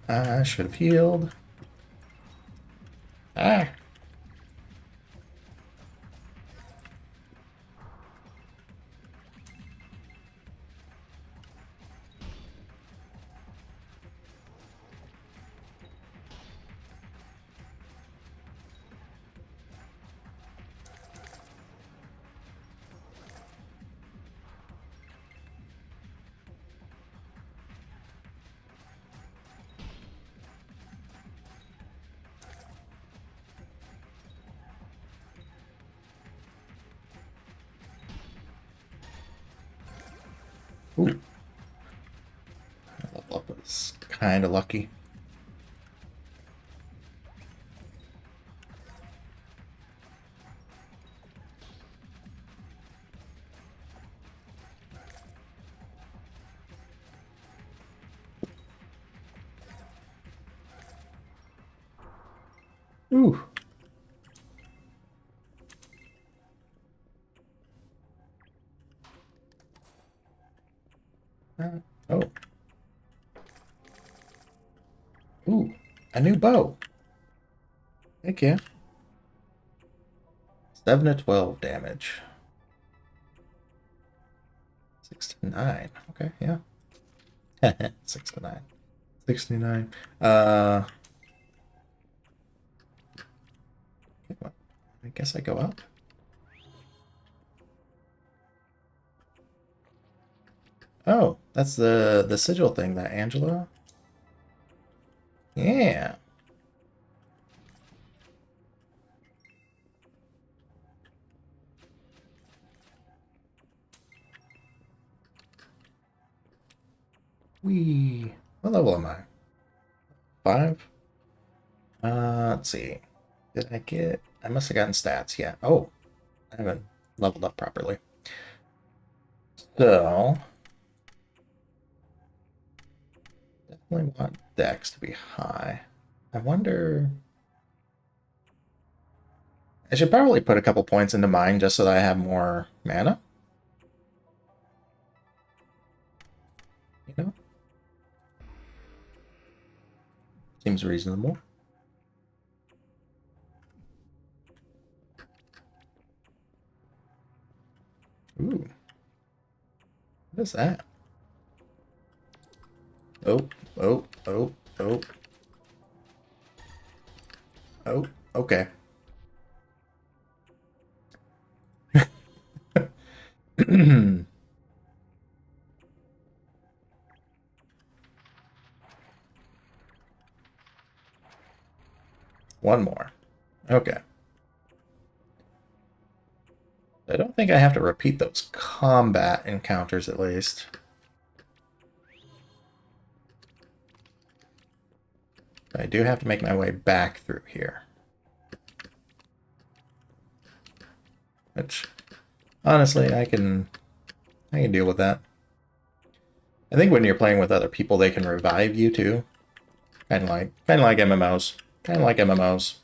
I should have healed. Ah. Ooh. Level up was kind of lucky. Ooh. Oh. Ooh. A new bow. Heck yeah. 7 to 12 damage. 6 to 9. Okay, yeah. 6 to 9. 69. I guess I go up. Oh, that's the sigil thing that Angela. Yeah. Wee. What level am I? 5? Let's see. Did I get? I must have gotten stats. Yeah. Oh, I haven't leveled up properly. So definitely want Dex to be high. I wonder. I should probably put a couple points into mine just so that I have more mana. You know, seems reasonable. Ooh, what is that? Oh, oh, oh, oh, oh. Okay. One more. Okay. I don't think I have to repeat those combat encounters at least. I do have to make my way back through here. Which, honestly, I can deal with that. I think when you're playing with other people, they can revive you too. Kind of like MMOs. Kind of like MMOs.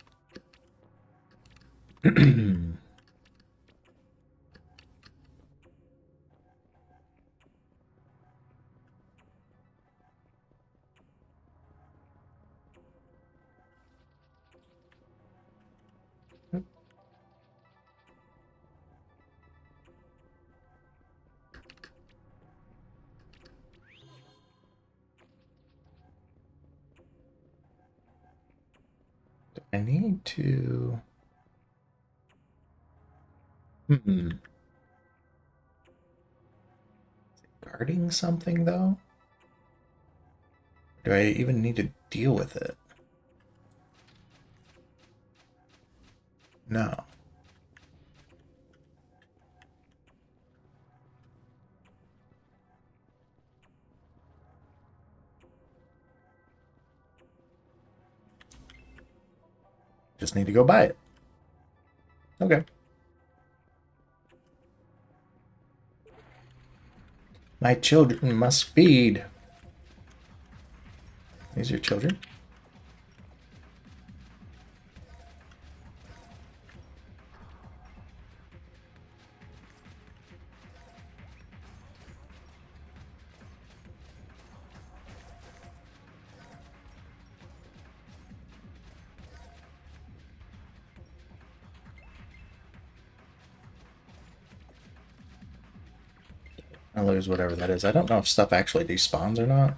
Do I need to? Hmm. Guarding something though? Do I even need to deal with it? No. Just need to go buy it. Okay. My children must feed. These are children. I lose whatever that is. I don't know if stuff actually despawns or not.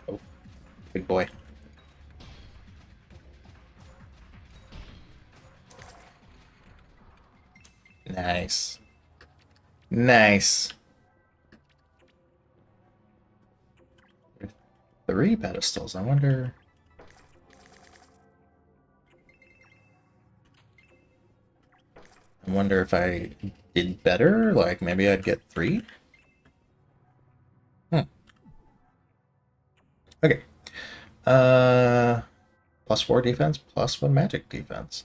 Oh, big boy. Nice. Nice. 3 pedestals. I wonder... if I did better, like maybe I'd get 3? Hmm. Okay. +4 defense, +1 magic defense.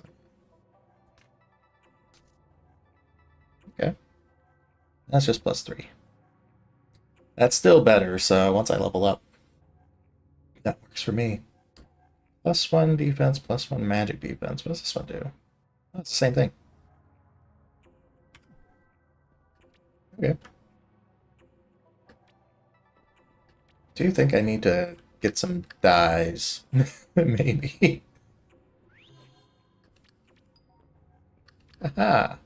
Okay. That's just +3. That's still better, so once I level up, that works for me. +1 defense, +1 magic defense. What does this one do? Oh, it's the same thing. Okay. Do you think I need to get some dyes? Maybe. Aha.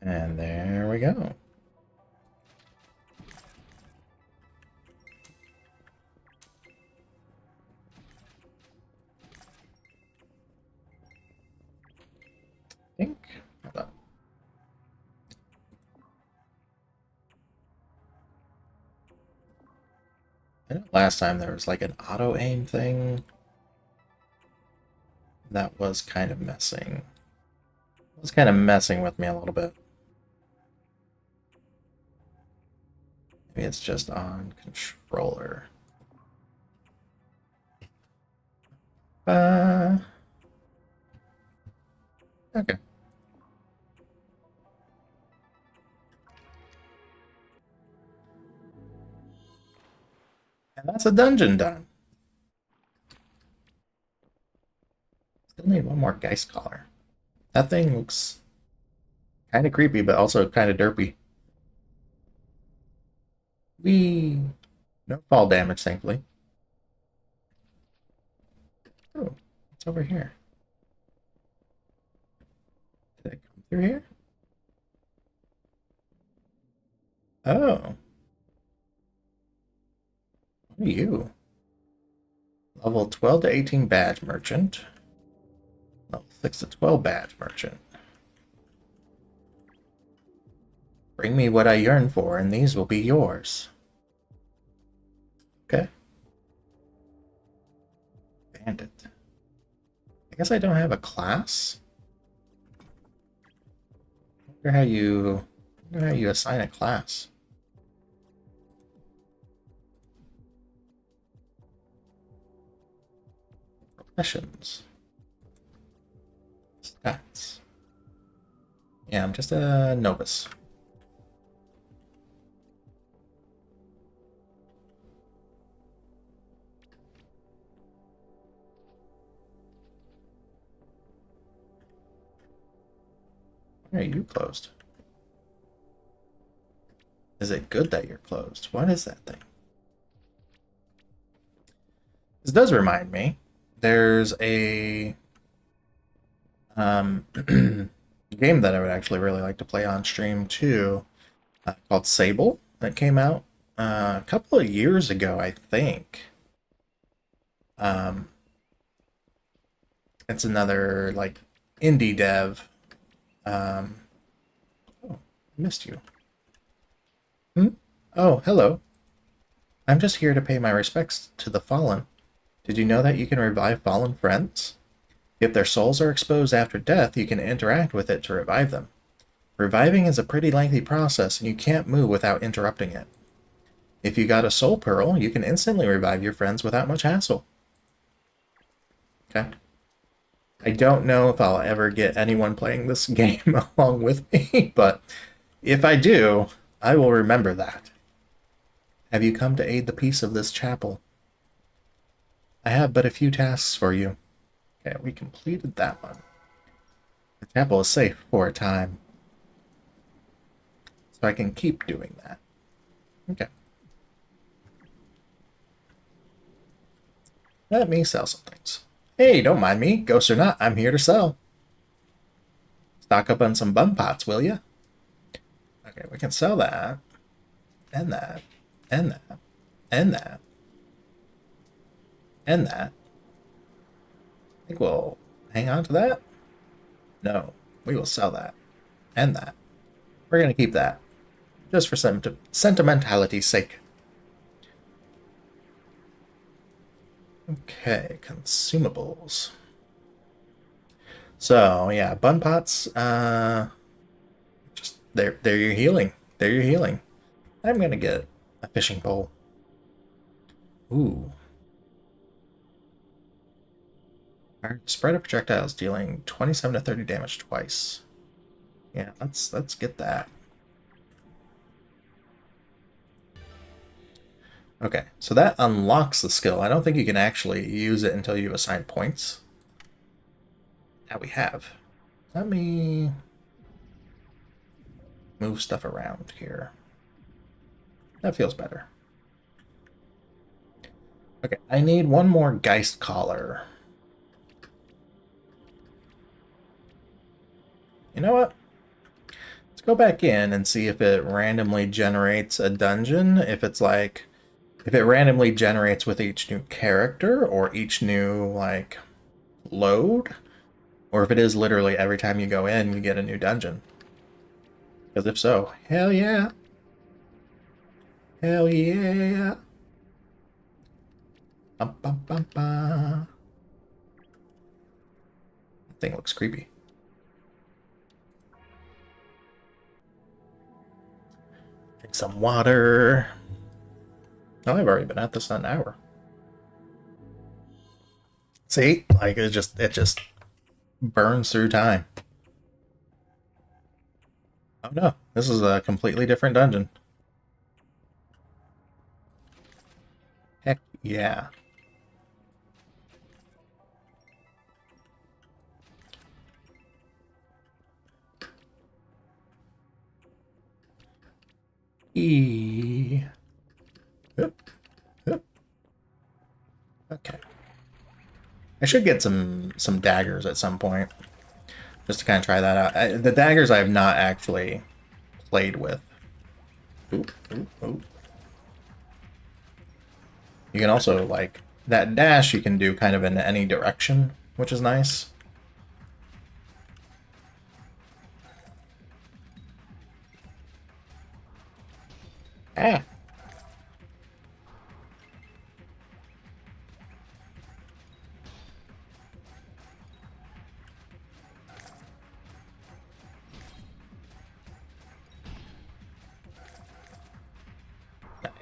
And there we go. I think. Hold on. I know last time there was like an auto aim thing that was kind of messing. It was kind of messing with me a little bit. Maybe it's just on controller. Okay. And that's a dungeon done. Still need one more Geist Collar. That thing looks kind of creepy, but also kind of derpy. No fall damage, thankfully. Oh, what's over here? Did I come through here? Oh, what are you? Level 12 to 18 badge merchant. Level 6 to 12 badge merchant. Bring me what I yearn for, and these will be yours. Okay. Bandit. I guess I don't have a class. I wonder how you assign a class. Professions. Stats. Yeah, I'm just a novice. Why are you closed? Is it good that you're closed? What is that thing? This does remind me. There's a game that I would actually really like to play on stream too, called Sable, that came out a couple of years ago, I think. Um, it's another like indie dev. Oh, I missed you. Hmm? Oh, hello. I'm just here to pay my respects to the fallen. Did you know that you can revive fallen friends? If their souls are exposed after death, you can interact with it to revive them. Reviving is a pretty lengthy process, and you can't move without interrupting it. If you got a soul pearl, you can instantly revive your friends without much hassle. Okay. I don't know if I'll ever get anyone playing this game along with me, but if I do, I will remember that. Have you come to aid the peace of this chapel? I have but a few tasks for you. Okay, we completed that one. The chapel is safe for a time. So I can keep doing that. Okay. Let me sell some things. Hey, don't mind me. Ghost or not, I'm here to sell. Stock up on some bun pots, will ya? Okay, we can sell that. And that. And that. And that. And that. I think we'll hang on to that. No, we will sell that. And that. We're going to keep that. Just for sentimentality's sake. Okay, consumables. So, yeah, bun pots, just, they're your healing. They're your healing. I'm going to get a fishing pole. Ooh. Spread of projectiles dealing 27 to 30 damage twice. Yeah, let's get that. Okay, so that unlocks the skill. I don't think you can actually use it until you assign points. Now we have. Let me move stuff around here. That feels better. Okay, I need one more Geist Collar. You know what? Let's go back in and see if it randomly generates a dungeon. If it's like, if it randomly generates with each new character or each new, like, load, or if it is literally every time you go in, you get a new dungeon. Because if so, hell yeah. Hell yeah. Bum, bum, bum, bum. That thing looks creepy. Drink some water. Oh, I've already been at this an hour. See, like it just burns through time. Oh no, this is a completely different dungeon. Heck yeah. E. Oop, oop. Okay. I should get some daggers at some point, just to kind of try that out. The daggers I have not actually played with. Oop, oop, oop. You can also, like, that dash you can do kind of in any direction, which is nice. Ah.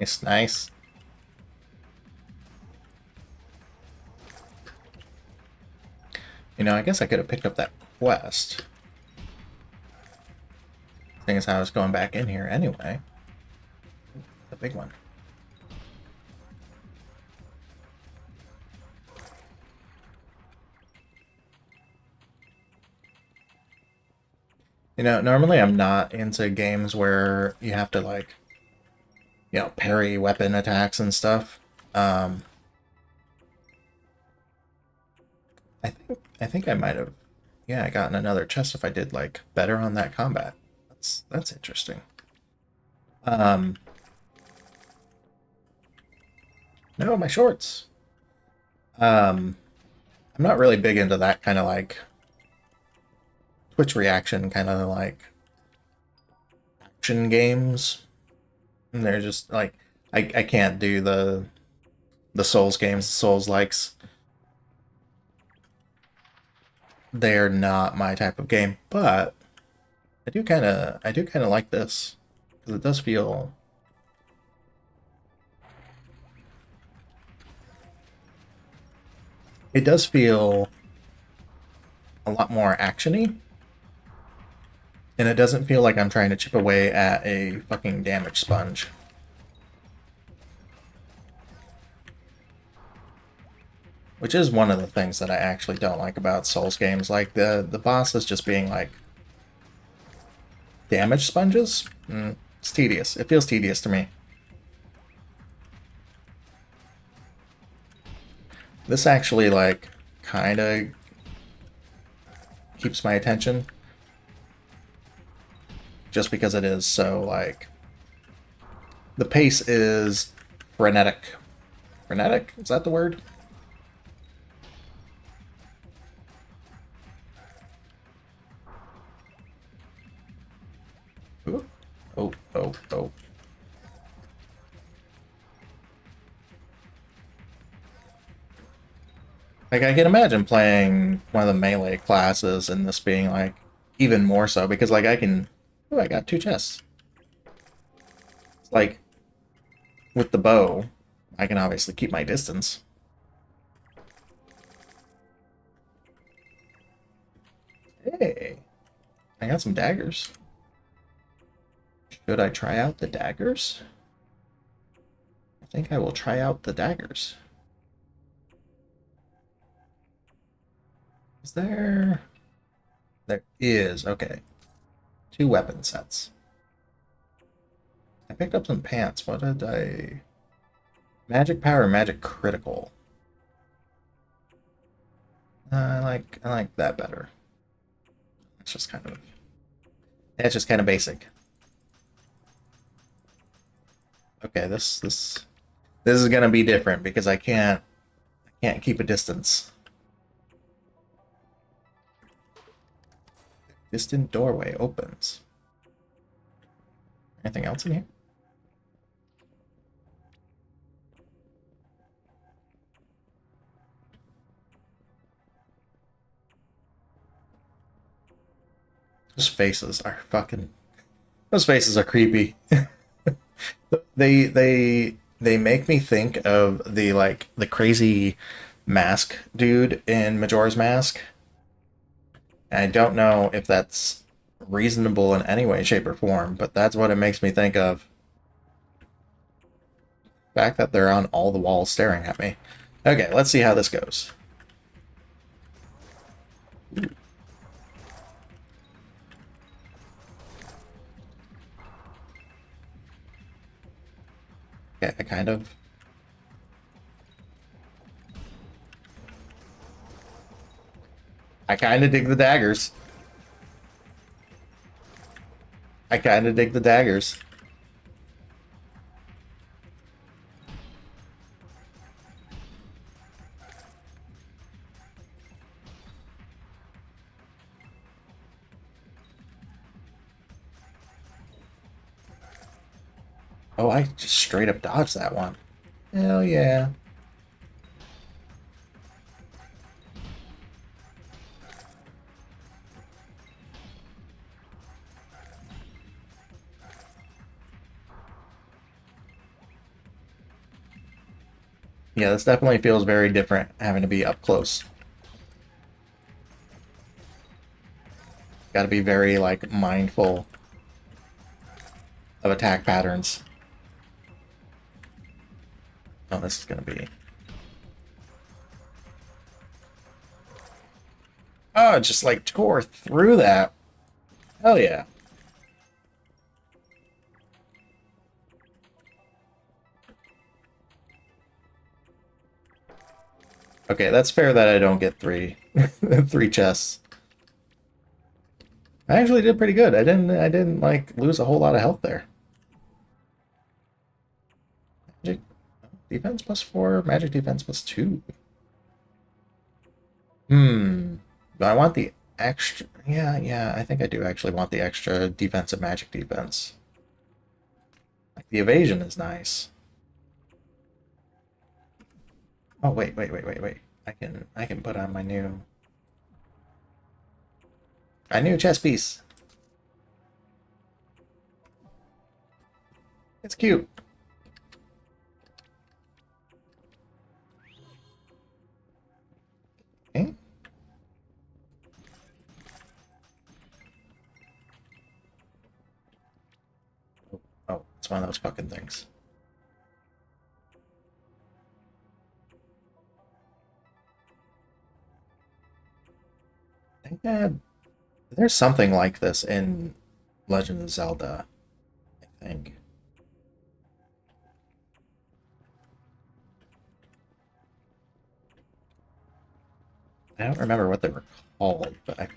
Nice, nice. You know, I guess I could have picked up that quest. Thing is, I was going back in here anyway. The big one. You know, normally I'm not into games where you have to, like, you know, parry weapon attacks and stuff. I think I might have, yeah, gotten another chest if I did, like, better on that combat. That's interesting. No, my shorts. I'm not really big into that kind of, like, Twitch reaction kind of, like, action games. And they're just like, I can't do the Souls games, the Souls likes. They're not my type of game, but I do kind of like this because it does feel. It does feel a lot more actiony, and it doesn't feel like I'm trying to chip away at a fucking damage sponge. Which is one of the things that I actually don't like about Souls games, like the bosses just being like damage sponges. It's tedious. It feels tedious to me. This actually, like, kind of keeps my attention. Just because it is so, like... The pace is frenetic. Frenetic? Is that the word? Ooh. Oh, oh, oh. Like, I can imagine playing one of the melee classes and this being, like, even more so, because, like, I can... Ooh, I got 2 chests. It's like, with the bow, I can obviously keep my distance. Hey, I got some daggers. Should I try out the daggers? I think I will try out the daggers. Is there... There is, okay. 2 weapon sets. I picked up some pants. What did I... Magic power, magic critical. I like that better. It's just kind of... It's just kind of basic. Okay, this is gonna be different because I can't keep a distance. Distant doorway opens. Anything else in here? Those faces are fucking... Those faces are creepy. They make me think of the like the crazy mask dude in Majora's Mask. And I don't know if that's reasonable in any way, shape, or form, but that's what it makes me think of. The fact that they're on all the walls staring at me. Okay, let's see how this goes. Okay, I kind of... I kind of dig the daggers. I kind of dig the daggers. Oh, I just straight up dodged that one. Hell yeah. Yeah, this definitely feels very different having to be up close. Got to be very, like, mindful of attack patterns. Oh, this is gonna be... Oh, it just, like, tore through that. Hell yeah. Okay, that's fair that I don't get 3 3 chests. I actually did pretty good. I didn't like lose a whole lot of health there. Magic defense +4, magic defense +2. Do I want the extra? Yeah, I think I do actually want the extra defense and magic defense. Like the evasion is nice. Oh wait. I can put on my new chest piece. It's cute. Okay. Oh, it's one of those fucking things. I think that there's something like this in Legend of Zelda. I I think. I don't remember what they were called, but I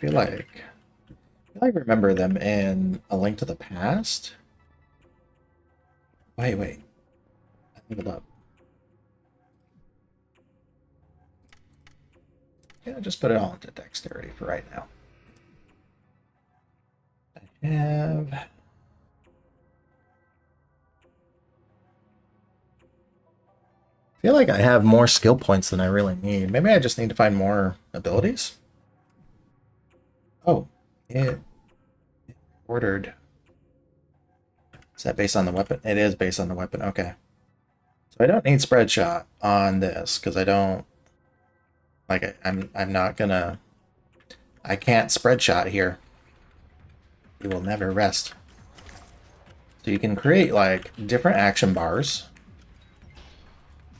remember them in A Link to the Past. Wait. Hold up. Yeah, just put it all into dexterity for right now. I have. I feel like I have more skill points than I really need. Maybe I just need to find more abilities? Oh, it ordered. Is that based on the weapon? It is based on the weapon. Okay. So I don't need spread shot on this because I don't like I'm not gonna I can't spread shot here. You will never rest. So you can create like different action bars.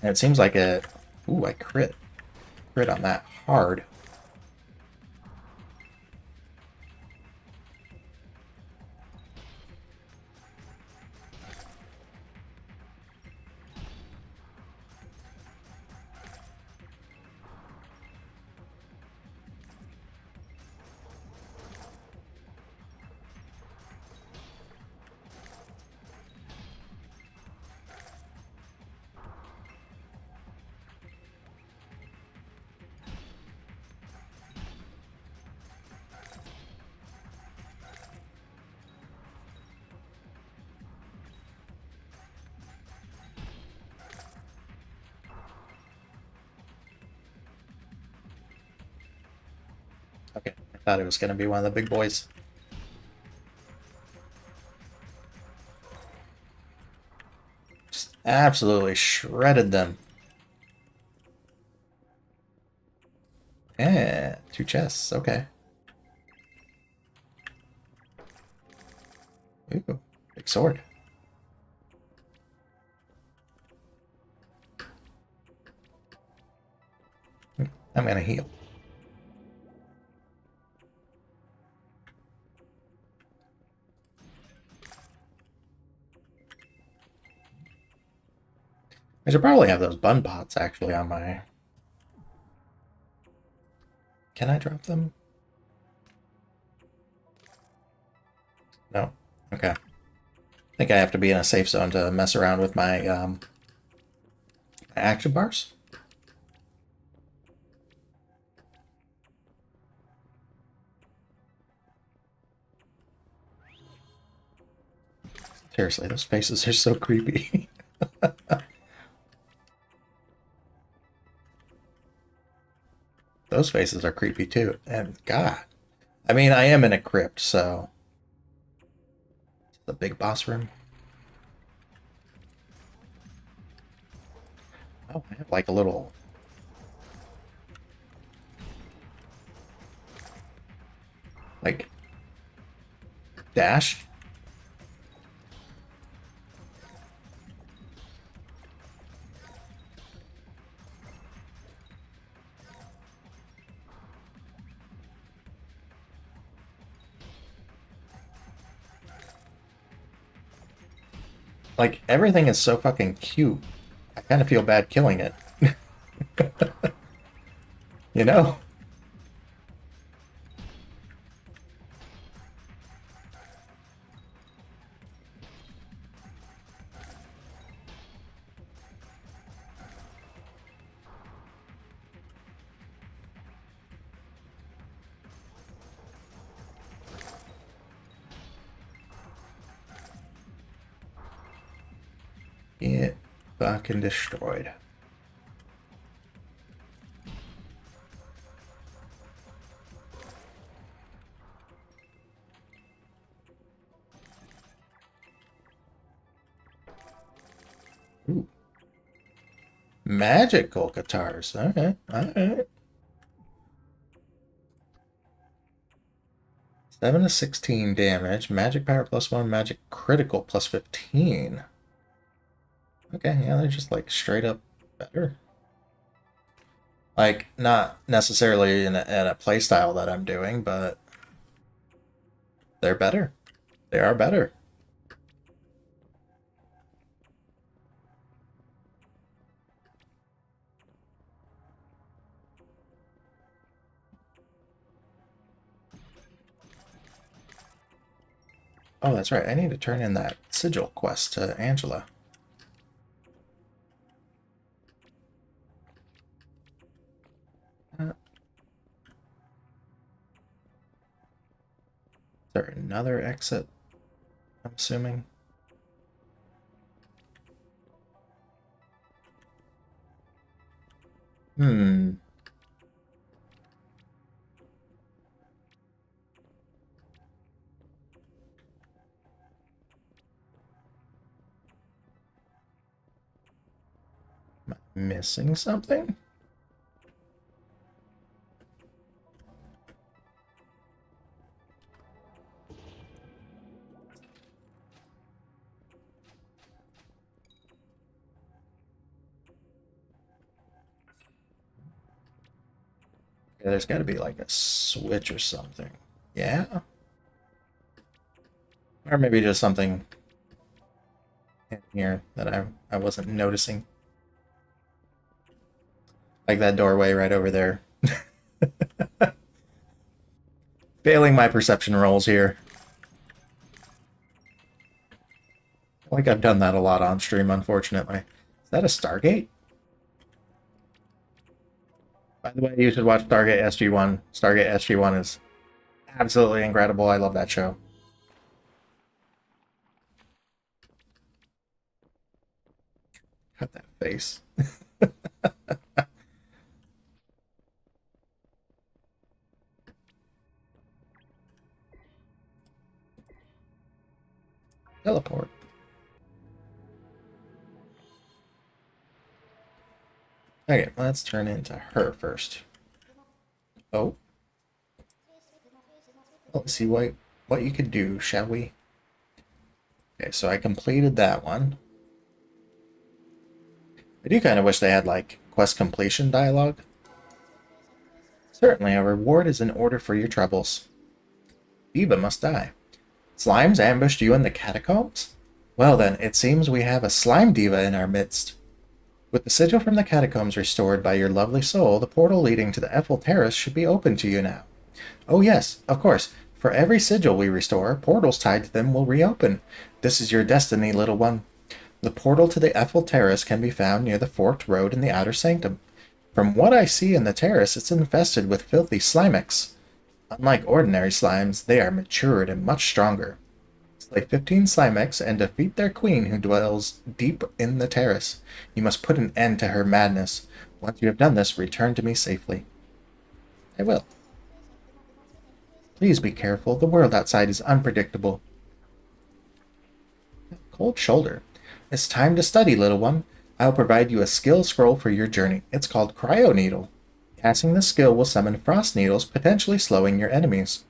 And it seems like it. Ooh, I crit on that hard. Okay, I thought it was gonna be one of the big boys. Just absolutely shredded them. Yeah, 2 chests. Okay. Ooh, big sword. I'm gonna heal. I should probably have those bun pots actually on my. Can I drop them? No. Okay. I think I have to be in a safe zone to mess around with my action bars. Seriously, those faces are so creepy. Those faces are creepy too. And God. I mean, I am in a crypt, so. The big boss room. Oh, I have like a little. Like. Dash. Like, everything is so fucking cute. I kind of feel bad killing it. You know? Get fucking destroyed. Ooh. Magical guitars. Alright, alright. 7 to 16 damage. Magic power +1, magic critical +15. Okay, yeah, they're just like straight up better. Like, not necessarily in a play style that I'm doing, but they're better. They are better. Oh, that's right. I need to turn in that sigil quest to Angela. Is there another exit? I'm assuming. Hmm. Am I missing something? Yeah, there's got to be like a switch or something. Yeah? Or maybe just something in here that I wasn't noticing. Like that doorway right over there. Failing my perception rolls here. Like I've done that a lot on stream, unfortunately. Is that a Stargate? By the way, you should watch Stargate SG-1. Stargate SG-1 is absolutely incredible. I love that show. Cut that face. Teleport. Okay, let's turn into her first. Oh. Let's see what you could do, shall we? Okay, so I completed that one. I do kind of wish they had, like, quest completion dialogue. Certainly, a reward is in order for your troubles. Diva must die. Slimes ambushed you in the catacombs? Well then, it seems we have a slime diva in our midst. With the sigil from the catacombs restored by your lovely soul, the portal leading to the Eiffel Terrace should be open to you now. Oh yes, of course. For every sigil we restore, portals tied to them will reopen. This is your destiny, little one. The portal to the Eiffel Terrace can be found near the forked road in the outer sanctum. From what I see in the terrace, it's infested with filthy slimex. Unlike ordinary slimes, they are matured and much stronger. Slay 15 slimex and defeat their queen who dwells deep in the terrace. You must put an end to her madness. Once you have done this, return to me safely. I will. Please be careful. The world outside is unpredictable. Cold shoulder. It's time to study, little one. I'll provide you a skill scroll for your journey. It's called Cryo Needle. Casting this skill will summon frost needles, potentially slowing your enemies.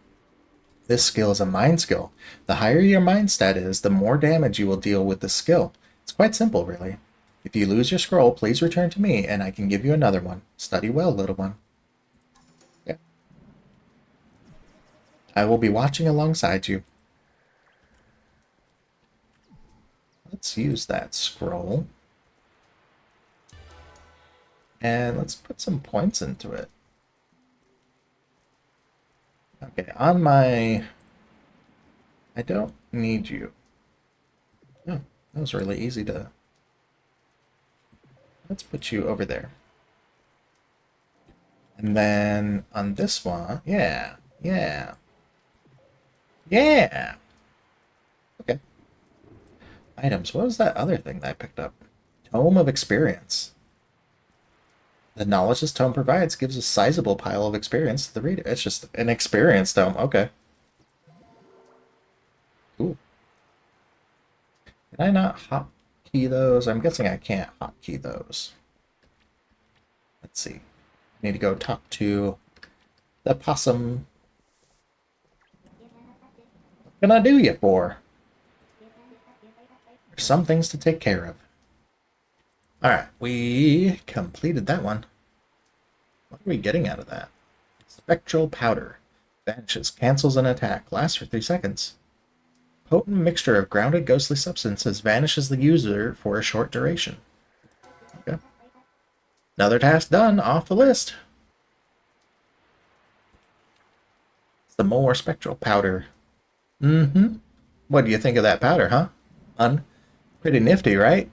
This skill is a mind skill. The higher your mind stat is, the more damage you will deal with this skill. It's quite simple, really. If you lose your scroll, please return to me, and I can give you another one. Study well, little one. Yeah. I will be watching alongside you. Let's use that scroll. And let's put some points into it. Okay, on my... I don't need you. Oh, that was really easy to... Let's put you over there. And then on this one, yeah. Yeah. Okay. Items. What was that other thing that I picked up? Tome of Experience. The knowledge this tome provides gives a sizable pile of experience to the reader. It's just an experience tome. Okay. Cool. Can I not hotkey those? I'm guessing I can't hotkey those. Let's see. I need to go talk to the possum. What can I do you for? There's some things to take care of. Alright, we completed that one. What are we getting out of that? Spectral powder. Vanishes, cancels an attack, lasts for 3 seconds. Potent mixture of grounded ghostly substances vanishes the user for a short duration. Okay. Another task done, off the list. Some more spectral powder. Mm-hmm. What do you think of that powder, huh? Pretty nifty, right?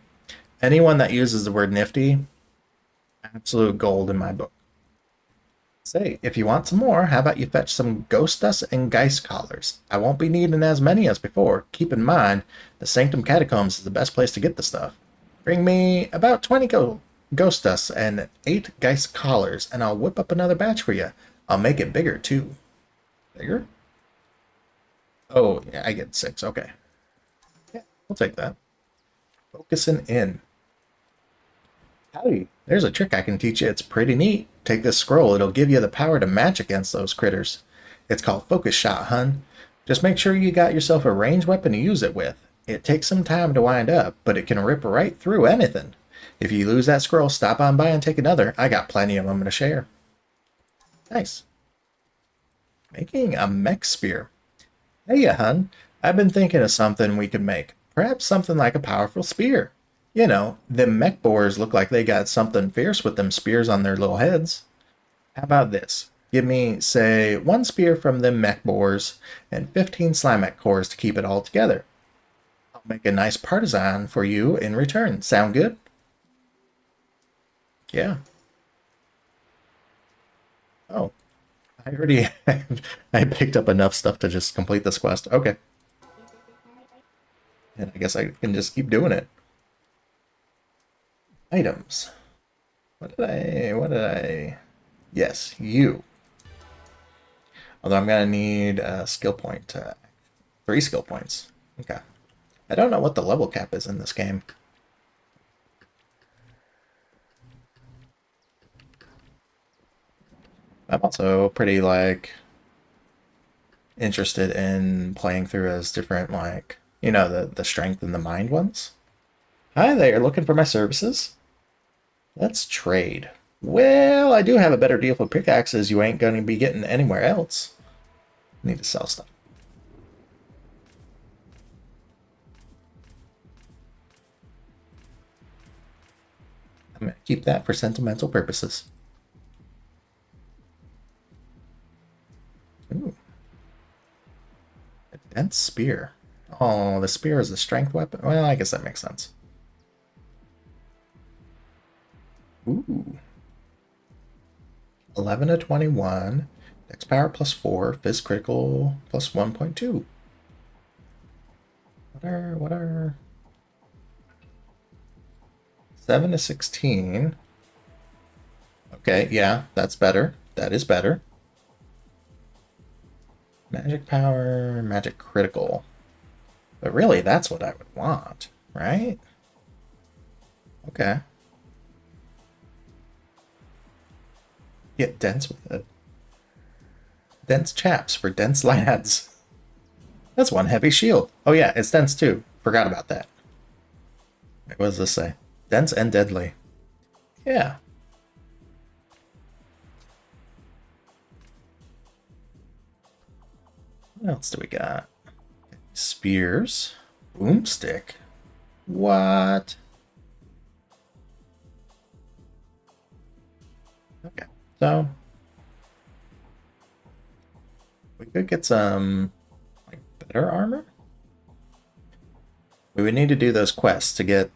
Anyone that uses the word nifty, absolute gold in my book. Say, if you want some more, how about you fetch some ghost dust and geist collars? I won't be needing as many as before. Keep in mind, the Sanctum Catacombs is the best place to get the stuff. Bring me about 20 ghost dusts and 8 geist collars, and I'll whip up another batch for you. I'll make it bigger, too. Bigger? Oh, yeah, I get 6. Okay. Yeah, we'll take that. Focusing in. Howdy. There's a trick I can teach you. It's pretty neat. Take this scroll. It'll give you the power to match against those critters. It's called Focus Shot, hun. Just make sure you got yourself a ranged weapon to use it with. It takes some time to wind up, but it can rip right through anything. If you lose that scroll, stop on by and take another. I got plenty of them to share. Nice. Making a mech spear. Hey, hun. I've been thinking of something we could make. Perhaps something like a powerful spear. You know, them mech boars look like they got something fierce with them spears on their little heads. How about this? Give me, say, 1 spear from them mech boars and 15 Slimek cores to keep it all together. I'll make a nice partisan for you in return. Sound good? Yeah. Oh, I already I picked up enough stuff to just complete this quest. Okay. And I guess I can just keep doing it. Items. What did I... Yes, you. Although I'm going to need a skill point. 3 skill points. Okay. I don't know what the level cap is in this game. I'm also pretty, like, interested in playing through as different, like, you know, the strength and the mind ones. Hi there, looking for my services? Let's trade. Well, I do have a better deal for pickaxes you ain't going to be getting anywhere else. Need to sell stuff. I'm going to keep that for sentimental purposes. Ooh. A dense spear. Oh, the spear is a strength weapon? Well, I guess that makes sense. Ooh. 11 to 21. Dex power plus 4. Phys critical plus 1.2. What are... 7 to 16. Okay, yeah, that's better. That is better. Magic power, magic critical. But really, that's what I would want, right? Okay. Get dense with it. Dense chaps for dense lads. That's 1 heavy shield. Oh yeah, it's dense too. Forgot about that. Wait, what does this say? Dense and deadly. Yeah. What else do we got? Spears. Boomstick. What? Okay, so we could get some like better armor. We would need to do those quests to get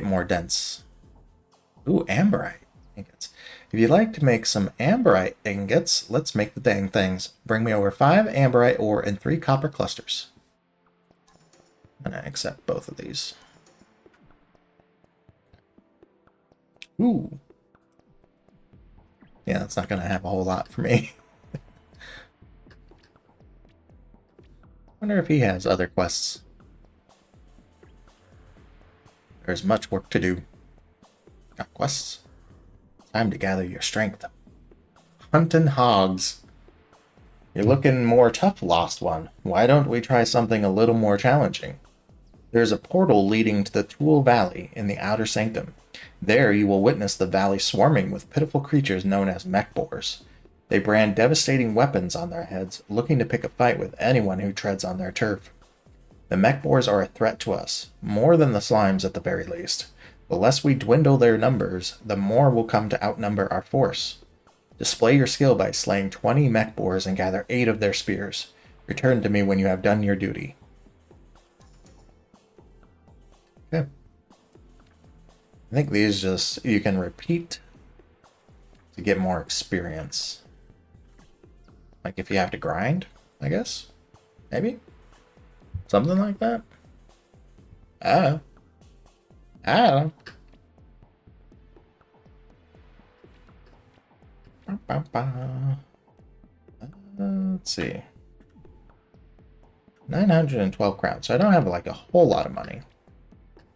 more dense. Ooh, amberite ingots. If you'd like to make some amberite ingots, let's make the dang things. Bring me over 5 amberite ore and 3 copper clusters. And I accept both of these. Ooh. Yeah, that's not going to have a whole lot for me. Wonder if he has other quests. There's much work to do. Got quests? Time to gather your strength. Hunting hogs. You're looking more tough, Lost One. Why don't we try something a little more challenging? There's a portal leading to the Thule Valley in the Outer Sanctum. There you will witness the valley swarming with pitiful creatures known as mech boars. They brand devastating weapons on their heads, looking to pick a fight with anyone who treads on their turf. The mech boars are a threat to us, more than the slimes at the very least. The less we dwindle their numbers, the more will come to outnumber our force. Display your skill by slaying 20 mech boars and gather 8 of their spears. Return to me when you have done your duty. Okay. I think these just, you can repeat to get more experience. Like if you have to grind, I guess? Maybe? Something like that? I don't know. Let's see. 912 crowns. So I don't have like a whole lot of money.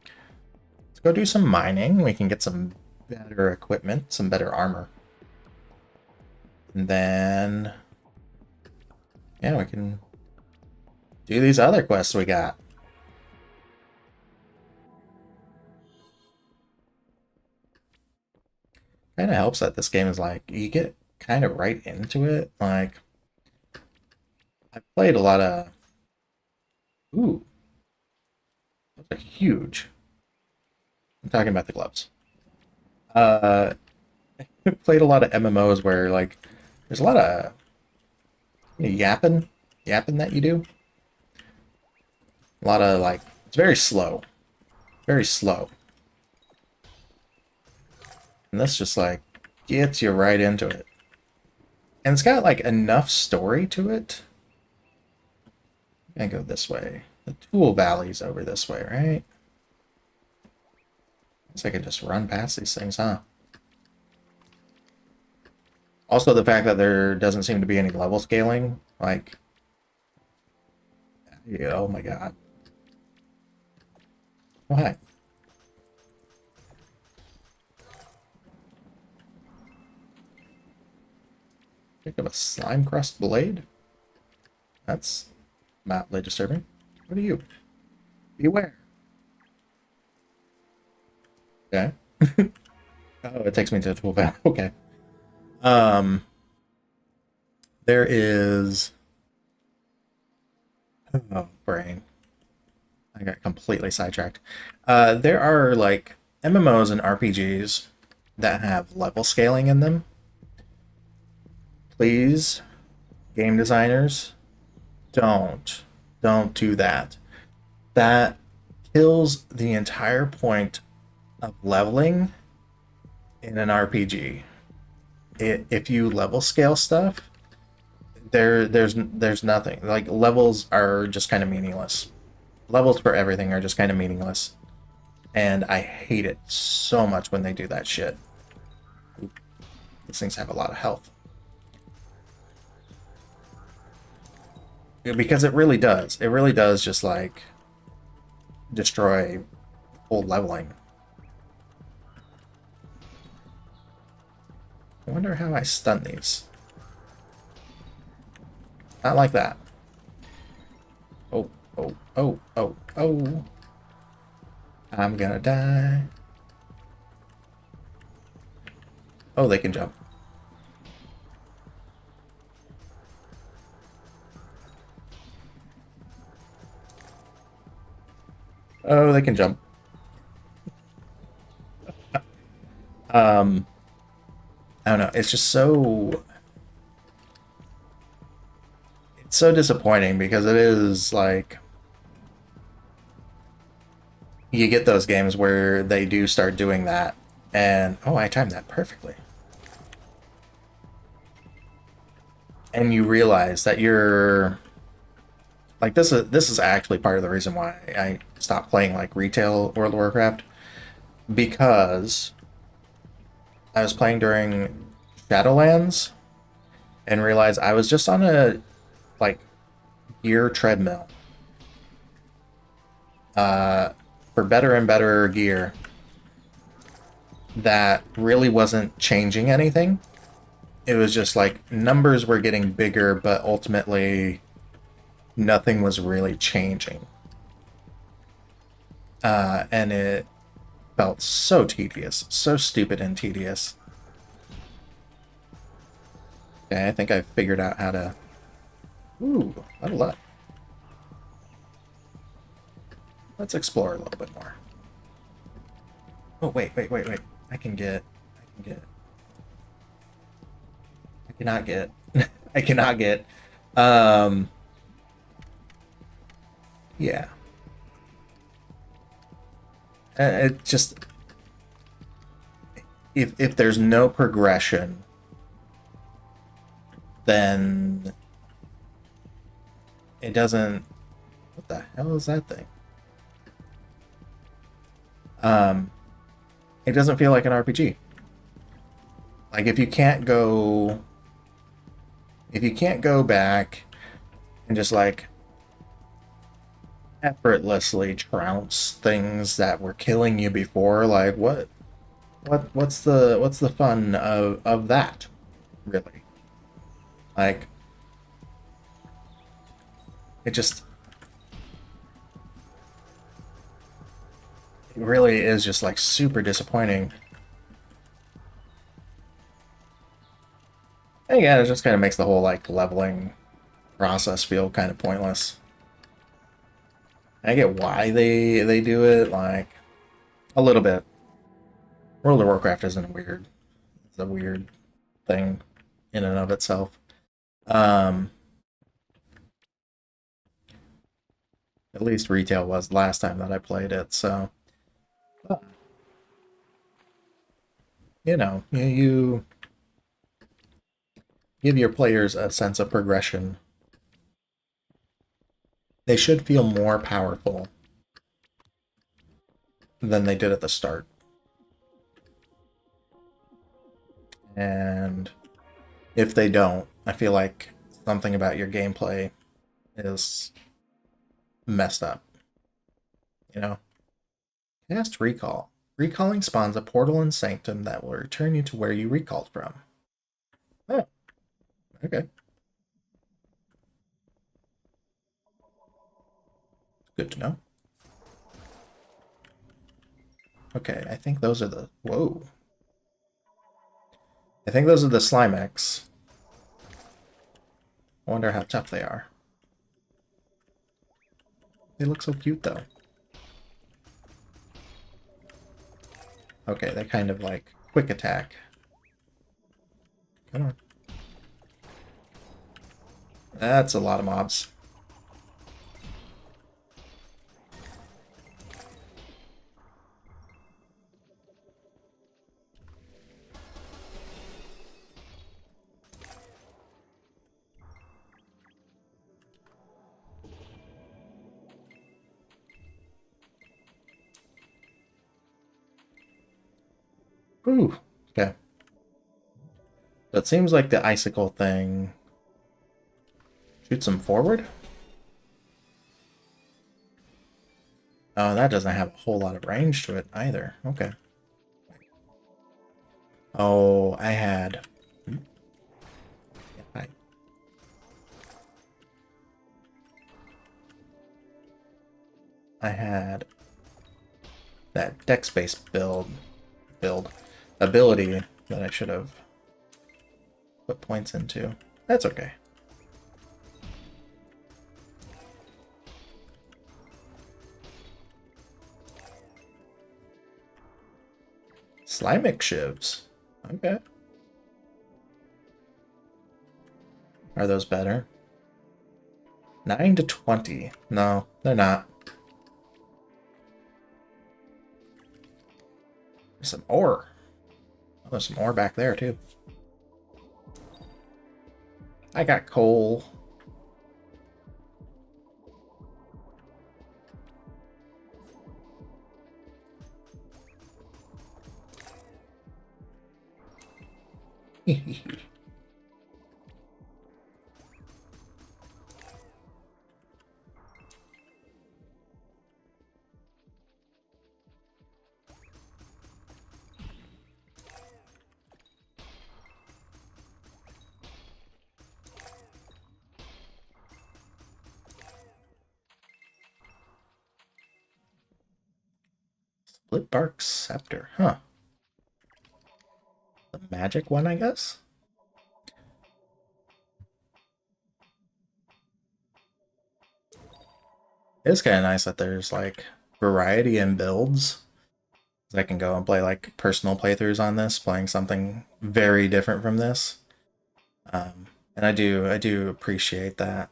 Let's go do some mining. We can get some better equipment, some better armor. And then, yeah, we can do these other quests we got. Kind of helps that this game is like, you get kind of right into it. Like, I've played a lot of... Ooh. Those are huge. I'm talking about the gloves. I've played a lot of MMOs where, like, there's a lot of yapping that you do. A lot of, like, it's very slow. Very slow. And this just, like, gets you right into it. And it's got, like, enough story to it. I'm gonna go this way. The Tool Valley's over this way, right? Guess I can just run past these things, huh? Also, the fact that there doesn't seem to be any level scaling, like... Yeah, oh my god. Why? Pick up a slime crust blade? That's mildly disturbing. What are you? Beware. Okay. Oh, it takes me to a tool bag. Okay. There is... Oh, brain. I got completely sidetracked. There are, like, MMOs and RPGs that have level scaling in them. Please, game designers, don't do that. That kills the entire point of leveling in an RPG. If you level scale stuff, there's nothing. Like, levels are just kind of meaningless. Levels for everything are just kind of meaningless. And I hate it so much when they do that shit. These things have a lot of health. Because it really does. It really does just, like, destroy whole leveling. I wonder how I stun these. Not like that. Oh, oh, oh, oh, oh. I'm gonna die. Oh, they can jump. Oh, they can jump. I don't know. It's just so... It's so disappointing because it is like... You get those games where they do start doing that, and... Oh, I timed that perfectly. And you realize that you're... Like, this is actually part of the reason why I stopped playing, like, retail World of Warcraft. Because I was playing during Shadowlands and realized I was just on a, like, gear treadmill. For better and better gear that really wasn't changing anything. It was just, like, numbers were getting bigger, but ultimately nothing was really changing. And it felt so tedious, so stupid and tedious. Okay, I think I figured out how to... Ooh, level up. Let's explore a little bit more. Oh, wait. I cannot get... I cannot get... Yeah. It just, if there's no progression, then it doesn't. What the hell is that thing? Um, it doesn't feel like an RPG. Like if you can't go back and just like effortlessly trounce things that were killing you before, like what's the fun of that, really? Like it just it really is just like super disappointing. And again, it just kind of makes the whole like leveling process feel kind of pointless. I get why they do it, like a little bit. World of Warcraft isn't weird. It's a weird thing in and of itself. Um, at least retail was the last time that I played it, so you give your players a sense of progression. They should feel more powerful than they did at the start. And if they don't, I feel like something about your gameplay is messed up. You know? Cast Recall. Recalling spawns a portal in Sanctum that will return you to where you recalled from. Oh, okay. Good to know. Okay, I think those are the... Whoa. I think those are the Slimex. I wonder how tough they are. They look so cute, though. Okay, they kind of like quick attack. Come on. That's a lot of mobs. Ooh, okay. So it seems like the icicle thing shoots them forward. Oh, that doesn't have a whole lot of range to it either. Okay. Oh, I had... I, I had that dex-based build ability that I should have put points into. That's okay. Slimex shivs. Okay. Are those better? 9 to 20. No, they're not. There's some ore. Oh, there's some ore back there, too. I got coal. Split bark scepter. Huh. The magic one, I guess? It's kind of nice that there's like variety in builds. I can go and play like personal playthroughs on this, playing something very different from this. And I do appreciate that.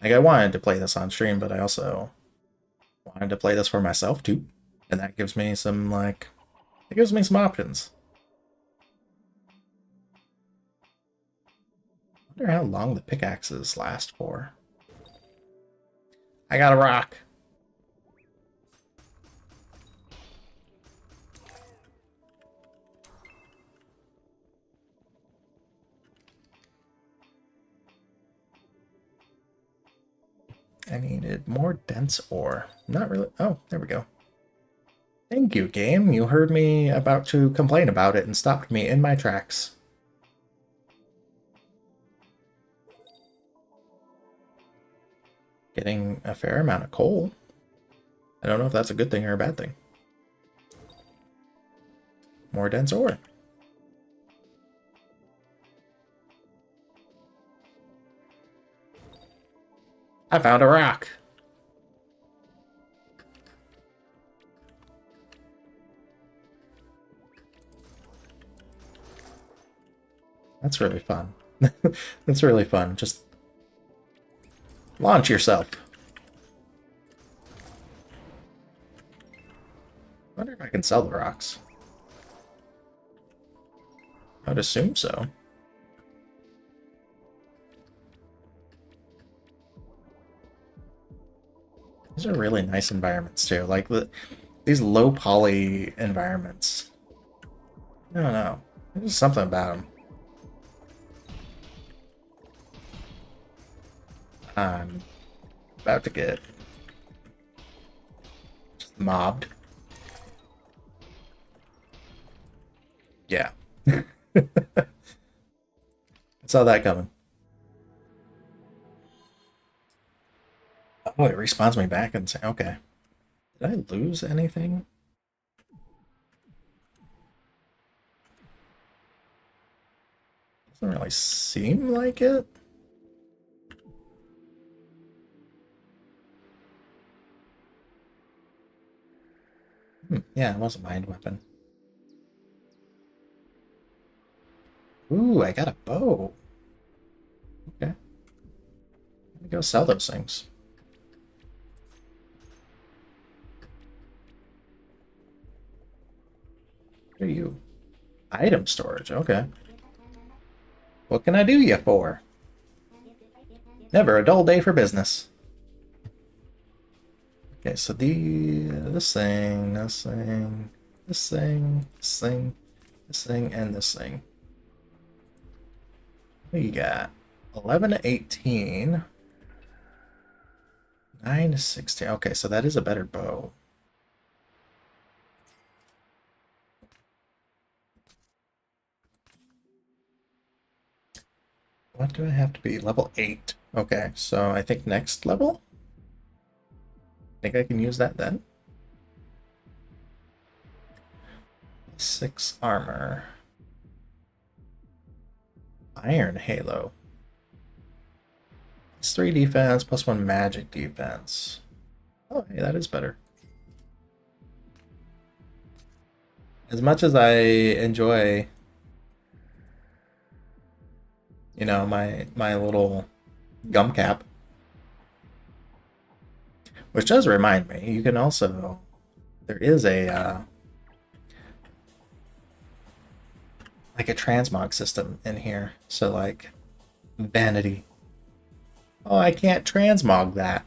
Like, I wanted to play this on stream, but I also wanted to play this for myself too. And that gives me some, like, it gives me some options. I wonder how long the pickaxes last for. I got a rock. I needed more dense ore. Not really. Oh, there we go. Thank you, game. You heard me about to complain about it and stopped me in my tracks. Getting a fair amount of coal. I don't know if that's a good thing or a bad thing. More dense ore. I found a rock. That's really fun. That's really fun. Just launch yourself. I wonder if I can sell the rocks. I would assume so. These are really nice environments too. Like these low poly environments. I don't know. There's something about them. I'm about to get just mobbed. Yeah. I saw that coming. Oh, it respawns me back and say, okay. Did I lose anything? Doesn't really seem like it. Yeah, it was a mind weapon. Ooh, I got a bow. Okay. Let me go sell those things. What are you? Item storage, okay. What can I do you for? Never a dull day for business. Okay, so this thing, this thing, this thing, this thing, this thing, and this thing. What do you got? 11 to 18. 9 to 16. Okay, so that is a better bow. What do I have to be? Level 8. Okay, so I think next level? Think I can use that then? 6 armor. Iron Halo. It's 3 defense plus 1 magic defense. Oh, hey, that is better. As much as I enjoy, you know, my little gum cap, which does remind me, you can also, there is a like a transmog system in here. So like vanity. Oh, I can't transmog that.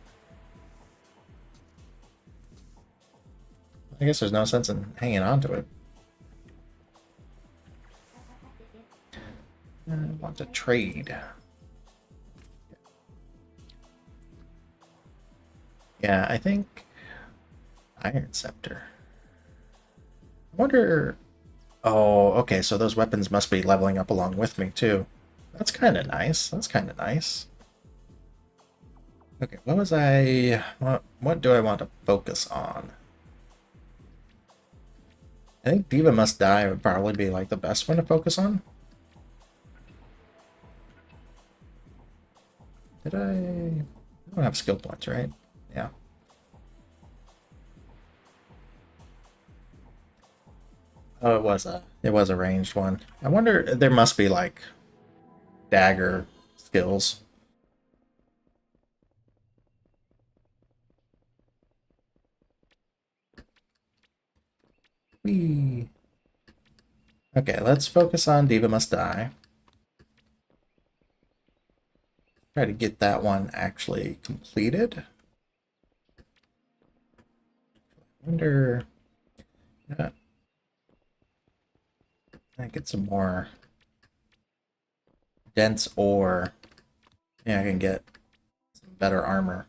I guess there's no sense in hanging on to it. I want to trade. Yeah, I think Iron Scepter. I wonder. Oh, okay, so those weapons must be leveling up along with me too. That's kind of nice. That's kind of nice. Okay, what was I... What do I want to focus on? I think Diva Must Die would probably be like the best one to focus on. Did I don't have skill points, right? Yeah. Oh, it was a ranged one. I wonder, there must be like dagger skills. Whee. Okay, let's focus on Diva Must Die. Try to get that one actually completed. Wonder. Yeah, I get some more dense ore. Yeah, I can get some better armor.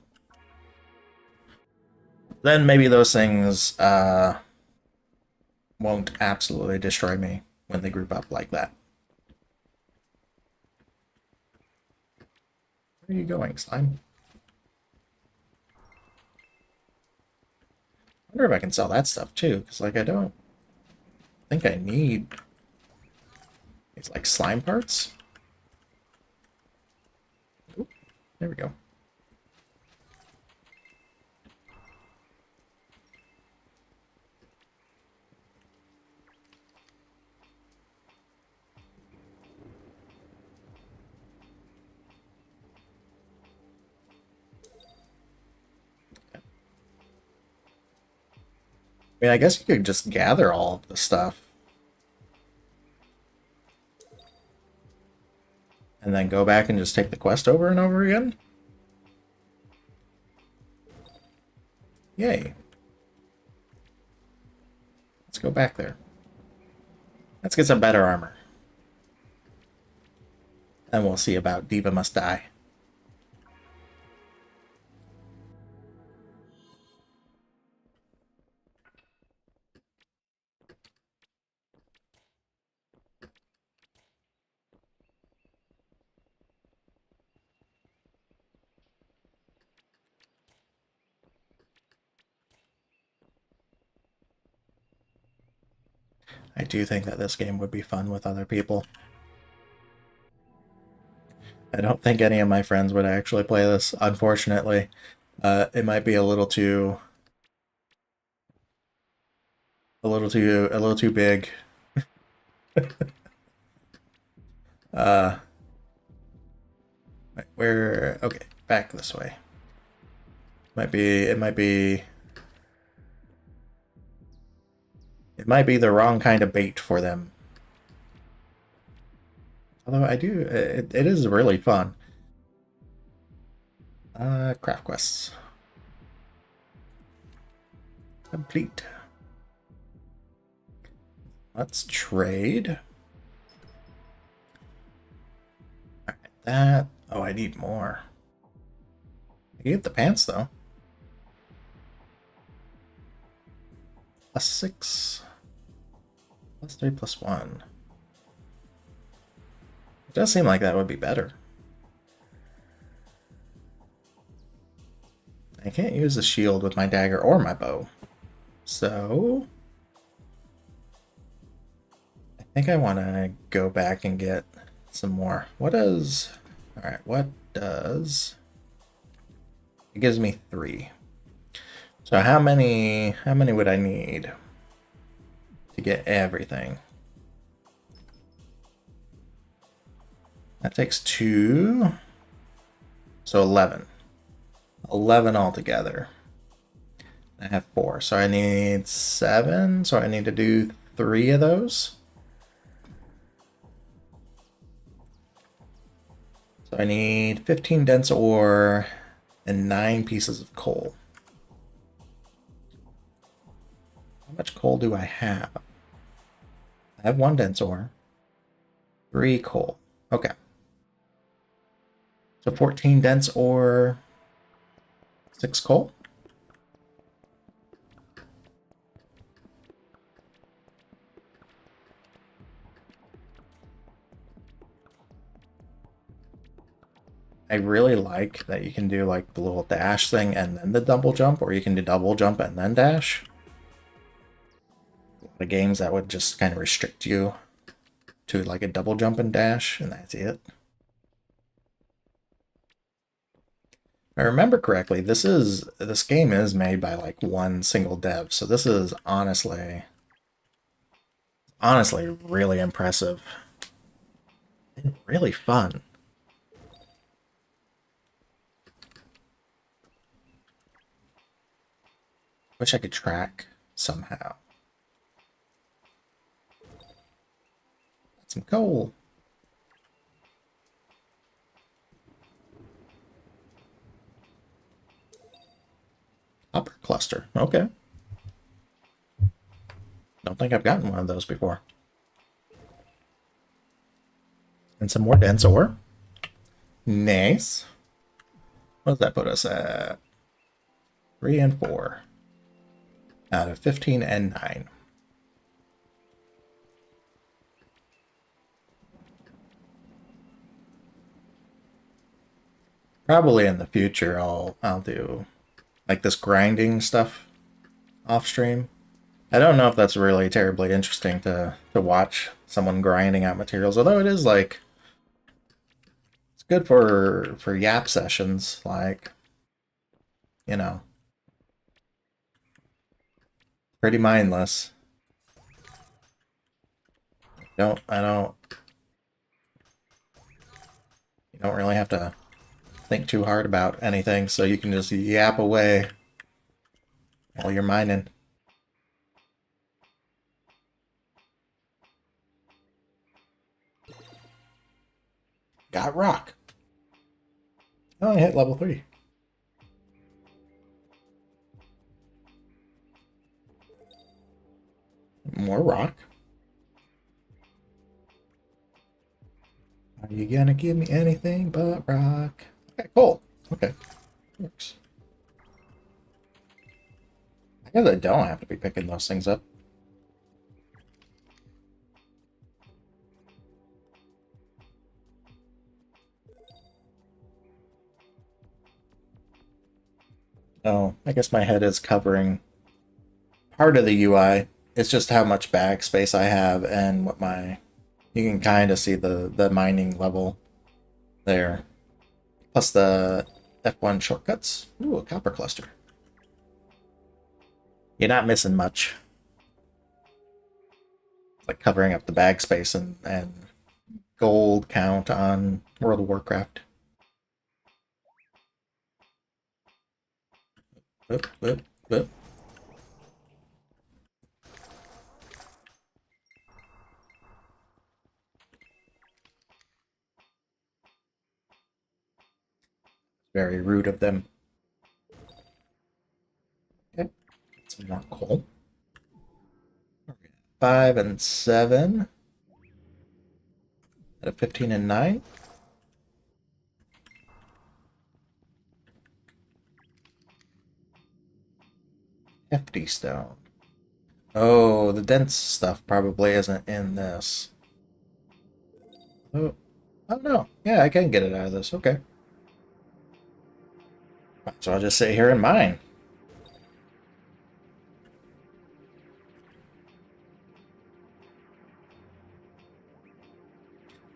Then maybe those things won't absolutely destroy me when they group up like that. Where are you going, slime? I wonder if I can sell that stuff too, because like I don't think I need these like slime parts. Oop, there we go. I mean, I guess you could just gather all of the stuff and then go back and just take the quest over and over again. Yay. Let's go back there. Let's get some better armor. And we'll see about Diva Must Die. I do think that this game would be fun with other people. I don't think any of my friends would actually play this, unfortunately. It might be a little too big. uh, where? Okay, back this way. It might be the wrong kind of bait for them. Although it is really fun. Craft quests. Complete. Let's trade. Alright, that. Oh, I need more. I gave the pants though. +6. +3, +1. It does seem like that would be better. I can't use the shield with my dagger or my bow. So I think I want to go back and get some more. What does... Alright, what does... It gives me 3. So how many would I need to get everything? That takes 2. So 11. 11 altogether. I have 4, so I need 7. So I need to do 3 of those. So I need 15 dense ore and 9 pieces of coal. How much coal do I have? I have 1 dense ore, 3 coal. Okay. So 14 dense ore, 6 coal. I really like that you can do like the little dash thing and then the double jump, or you can do double jump and then dash. The games that would just kind of restrict you to like a double jump and dash, and that's it. If I remember correctly, this game is made by like one single dev, so this is honestly really impressive and really fun. Wish I could track somehow. Some coal. Upper cluster. Okay. Don't think I've gotten one of those before. And some more dense ore. Nice. What does that put us at? 3 and 4. Out of 15 and 9. Probably in the future I'll do like this grinding stuff off stream. I don't know if that's really terribly interesting to watch someone grinding out materials, although it is like it's good for yap sessions, like you know, pretty mindless. I don't you don't really have to think too hard about anything, so you can just yap away while you're mining. Got rock. Oh, I hit level 3. More rock. Are you gonna give me anything but rock? Okay, cool. Okay. Works. I guess I don't have to be picking those things up. Oh, I guess my head is covering part of the UI. It's just how much bag space I have and what my... You can kind of see the mining level there. Plus the F1 shortcuts. Ooh, a copper cluster. You're not missing much. It's like covering up the bag space and gold count on World of Warcraft. Oop, oop, oop. Very rude of them. Okay, some more coal. 5 and 7. Out of 15 and 9. Hefty stone. Oh, the dense stuff probably isn't in this. Oh, oh no. Yeah, I can get it out of this. Okay. So I'll just sit here and mine.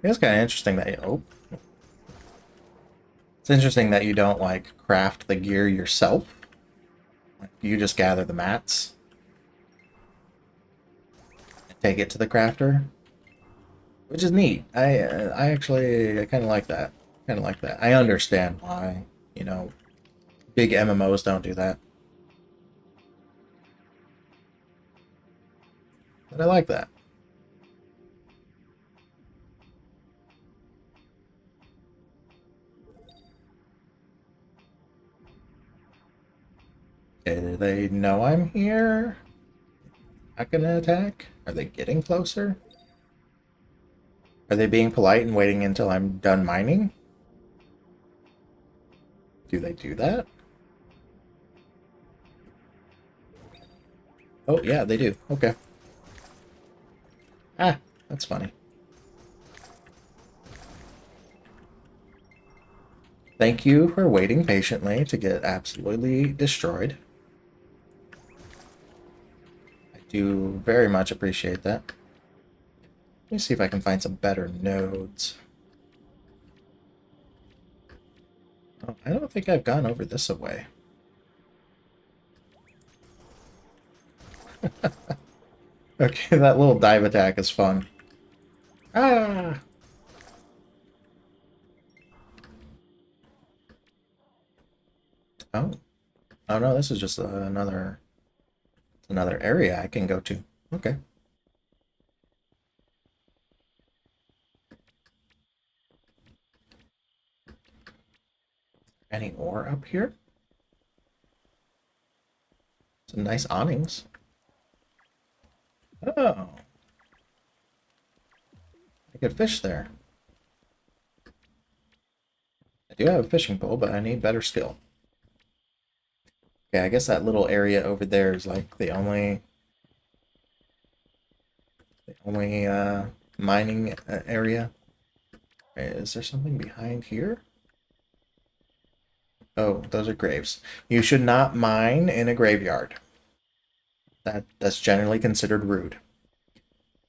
It's kind of interesting that it's interesting that you don't like craft the gear yourself. Like, you just gather the mats and take it to the crafter, which is neat. I actually I kind of like that. Kind of like that. I understand why, big MMOs don't do that. But I like that. Okay, do they know I'm here? Not gonna attack? Are they getting closer? Are they being polite and waiting until I'm done mining? Do they do that? Oh, yeah, they do. Okay. Ah, that's funny. Thank you for waiting patiently to get absolutely destroyed. I do very much appreciate that. Let me see if I can find some better nodes. Oh, I don't think I've gone over this away. Okay, that little dive attack is fun. Ah! Oh. Oh no, this is just another area I can go to. Okay. Any ore up here? Some nice awnings. Oh, I could fish there. I do have a fishing pole, but I need better skill. Okay, I guess that little area over there is like the only mining area. Is there something behind here? Oh, those are graves. You should not mine in a graveyard. That's generally considered rude.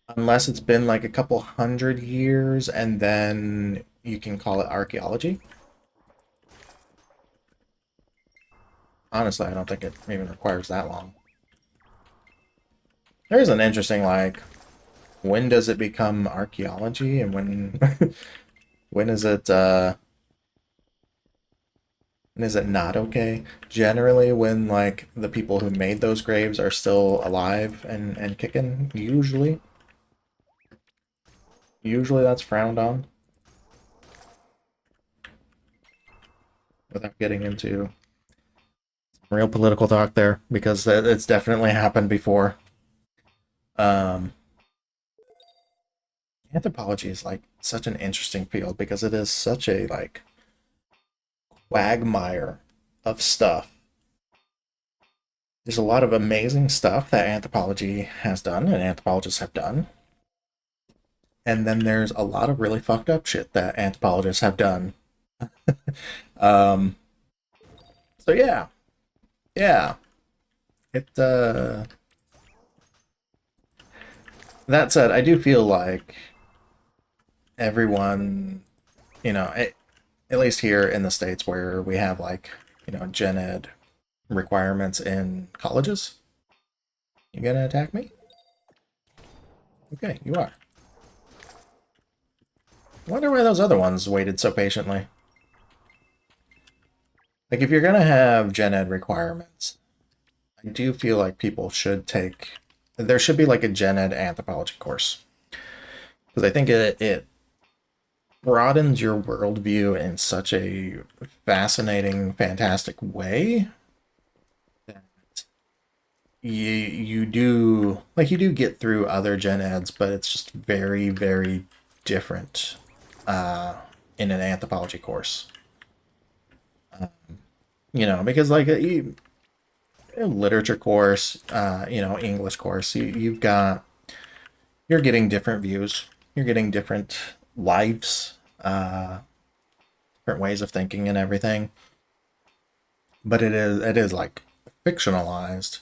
Unless it's been like a couple hundred years and then you can call it archaeology. Honestly, I don't think it even requires that long. There's an interesting, like, when does it become archaeology and when when is it not okay? Generally when like the people who made those graves are still alive and kicking, usually. Usually that's frowned on. Without getting into real political talk there, because it's definitely happened before. Um, Anthropology is like such an interesting field because it is such a like quagmire of stuff. There's a lot of amazing stuff that anthropology has done and anthropologists have done. And then there's a lot of really fucked up shit that anthropologists have done. um, so yeah, yeah. It That said, I do feel like everyone, you know, at least here in the States where we have like, gen ed requirements in colleges. You gonna attack me? Okay, you are. I wonder why those other ones waited so patiently. Like, if you're gonna have gen ed requirements, I do feel like people should take. There should be like a gen ed anthropology course. Because I think it broadens your worldview in such a fascinating, fantastic way that you do get through other gen eds, but it's just very, very different uh, in an anthropology course. Because like a literature course, English course, you're getting different views, you're getting different lives, different ways of thinking and everything. But it is like fictionalized.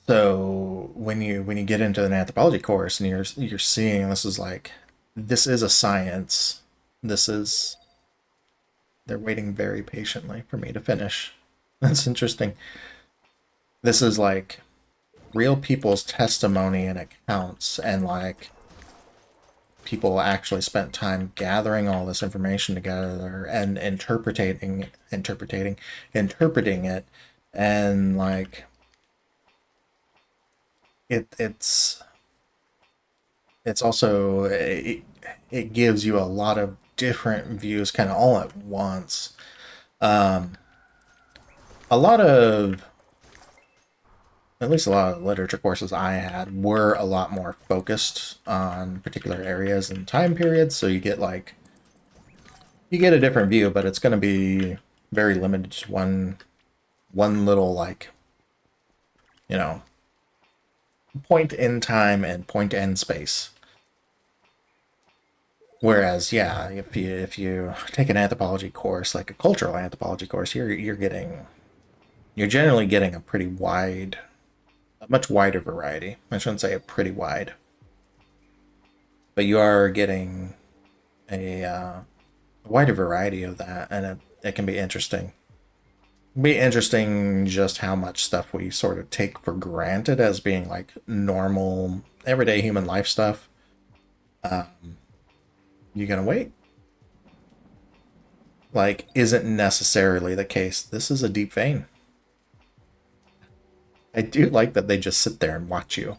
So when you get into an anthropology course and you're seeing this is a science. This is They're waiting very patiently for me to finish. That's interesting. This is like real people's testimony and accounts, and like people actually spent time gathering all this information together and interpreting it, and like it's also it gives you a lot of different views kind of all at once. Um, a lot of At least a lot of literature courses I had were a lot more focused on particular areas and time periods, so you get a different view, but it's going to be very limited to one little like you know point in time and point in space. Whereas, yeah, if you take an anthropology course, like a cultural anthropology course, you're generally getting a much wider variety. I shouldn't say a pretty wide, but you are getting a wider variety of that, and it can be interesting. Be interesting just how much stuff we sort of take for granted as being like normal, everyday human life stuff. Um, you gonna wait? Like, isn't necessarily the case. This is a deep vein. I do like that they just sit there and watch you.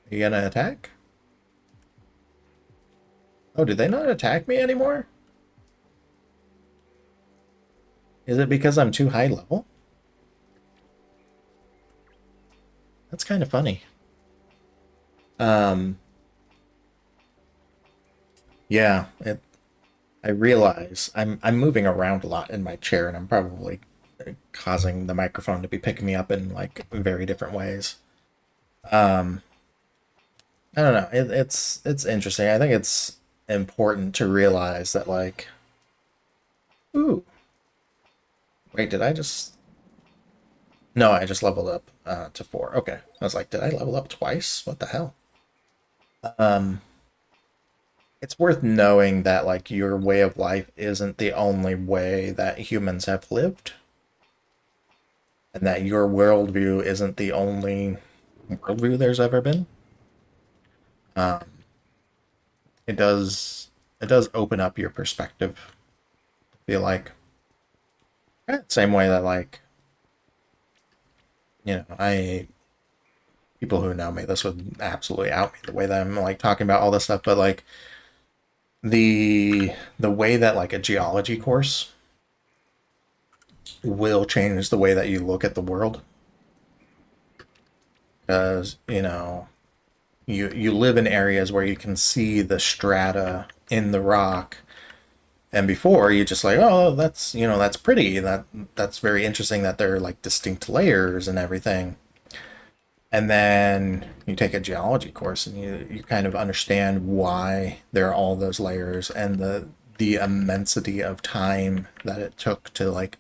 You gonna attack? Oh, did they not attack me anymore? Is it because I'm too high level? That's kind of funny. Um, yeah, I realize I'm moving around a lot in my chair, and I'm probably causing the microphone to be picking me up in like very different ways. Um, I don't know. It's interesting. I think it's important to realize that like, ooh, wait, did I just? No, I just leveled up to 4. Okay, I was like, did I level up twice? What the hell? Um, it's worth knowing that like your way of life isn't the only way that humans have lived, and that your worldview isn't the only worldview there's ever been. Um, it does open up your perspective. I feel like same way that like I people who know me, this would absolutely out me the way that I'm like talking about all this stuff, but like the way that like a geology course will change the way that you look at the world, because you live in areas where you can see the strata in the rock, and before you just like, oh, that's pretty, that's very interesting that they're like distinct layers and everything. And then you take a geology course and you kind of understand why there are all those layers, and the immensity of time that it took to like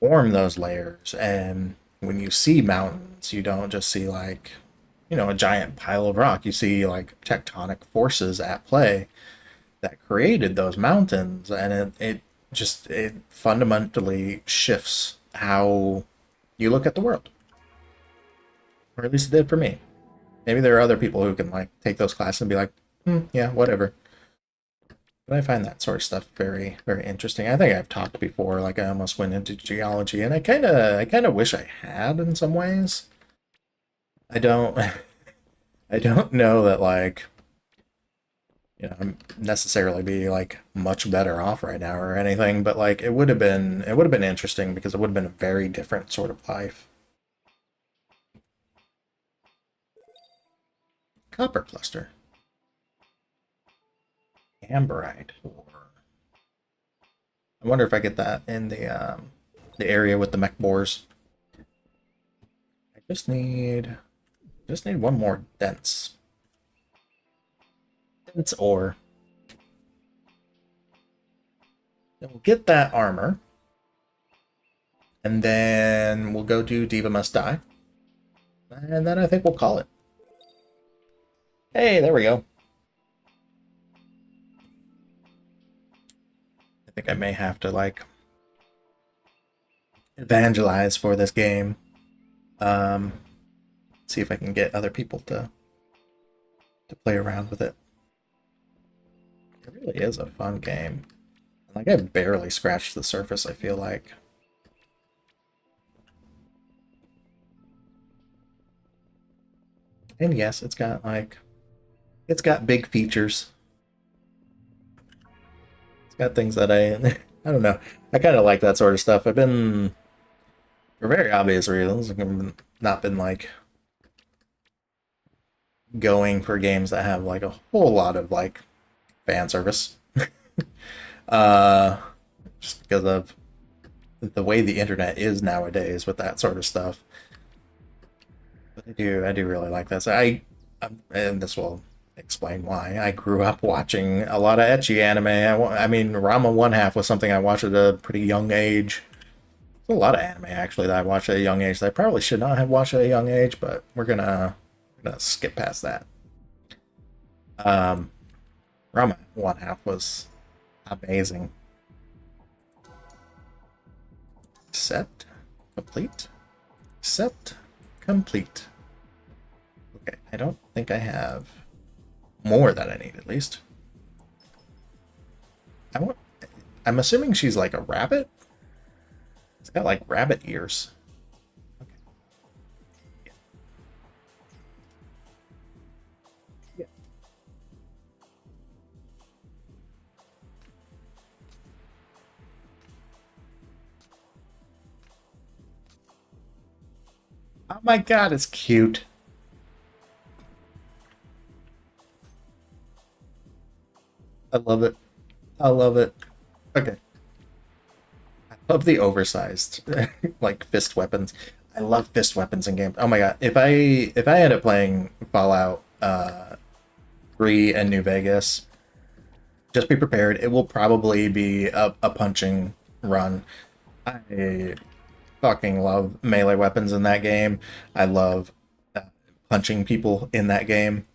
form those layers. And when you see mountains, you don't just see like a giant pile of rock. You see like tectonic forces at play that created those mountains, and it fundamentally shifts how you look at the world, or at least it did for me. Maybe there are other people who can like take those classes and be like, yeah, whatever. But I find that sort of stuff very, very interesting. I think I've talked before, like I almost went into geology, and I kind of wish I had in some ways. I don't, I don't know that like I'm necessarily be like much better off right now or anything, but like it would have been interesting because it would have been a very different sort of life. Copper cluster, amberite. I wonder if I get that in the area with the mech boars. I just need one more dense ore. Then we'll get that armor, and then we'll go do Diva Must Die, and then I think we'll call it. Hey, there we go. I think I may have to like evangelize for this game. Um, See if I can get other people to play around with it. It really is a fun game. Like I barely scratched the surface, I feel like. And yes, it's got big features. It's got things that I don't know. I kind of like that sort of stuff. I've been for very obvious reasons. I've not been like going for games that have like a whole lot of like fan service. uh just because of the way the internet is nowadays with that sort of stuff. But I do really like this. And this will explain why. I grew up watching a lot of ecchi anime. I mean, Rama One Half was something I watched at a pretty young age. There's a lot of anime actually that I watched at a young age that I probably should not have watched at a young age, but we're gonna skip past that. Um, Rama One Half was amazing. Accept, complete, accept, complete. Okay, I don't think I have more that I need at least. I want. I'm assuming she's like a rabbit. It's got like rabbit ears. Okay. Yeah. Yeah. Oh my god, it's cute. I love it. I love it. Okay. I love the oversized like fist weapons. I love fist weapons in games. Oh my god. If I end up playing Fallout 3 and New Vegas, just be prepared. It will probably be a punching run. I fucking love melee weapons in that game. I love uh, punching people in that game.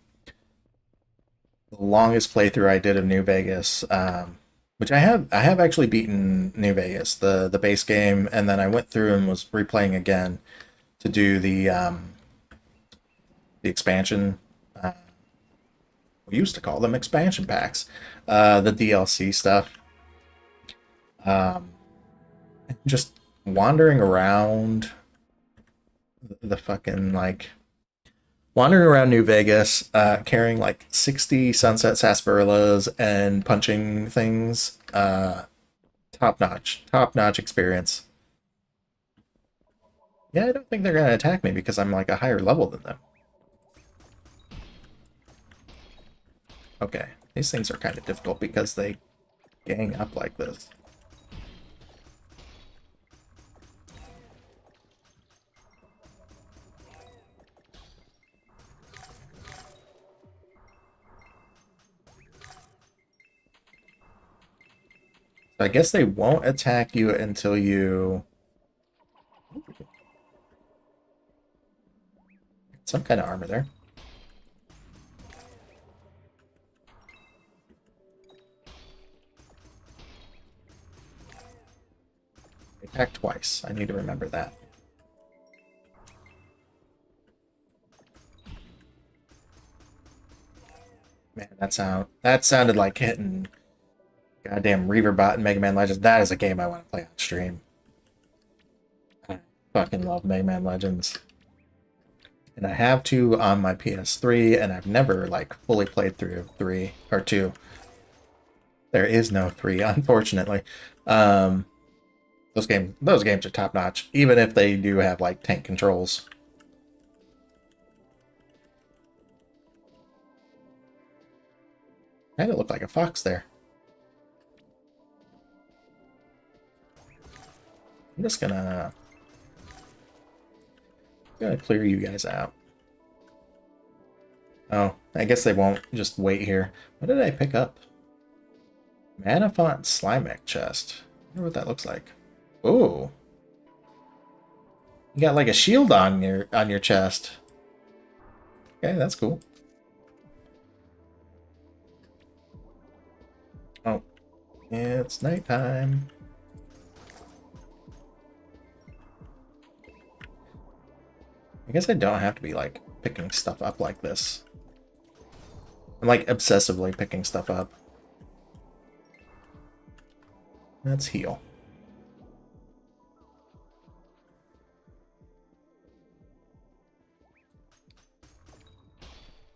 The longest playthrough I did of New Vegas, which I have actually beaten New Vegas, the base game, and then I went through and was replaying again to do the expansion. Uh, we used to call them expansion packs, the DLC stuff. Um, just wandering around the fucking like wandering around New Vegas, carrying like 60 sunset sarsaparillas and punching things. Top notch experience. Yeah, I don't think they're gonna attack me because I'm like a higher level than them. Okay, these things are kind of difficult because they gang up like this. So I guess they won't attack you until you some kind of armor there. They attack twice. I need to remember that. Man, that sounded like hitting goddamn Reaverbot and Mega Man Legends. That is a game I want to play on stream. I fucking love Mega Man Legends. And I have two on my PS3, and I've never like fully played through three or two. There is no three, unfortunately. Um, those games are top notch, even if they do have like tank controls. Kind of look like a fox there. I'm just gonna clear you guys out. Oh, I guess they won't just wait here. What did I pick up? Manafont Slimek chest. I wonder what that looks like. Ooh. You got like a shield on your chest. Okay, that's cool. Oh, it's nighttime. I guess I don't have to be like picking stuff up like this. I'm like obsessively picking stuff up. Let's heal.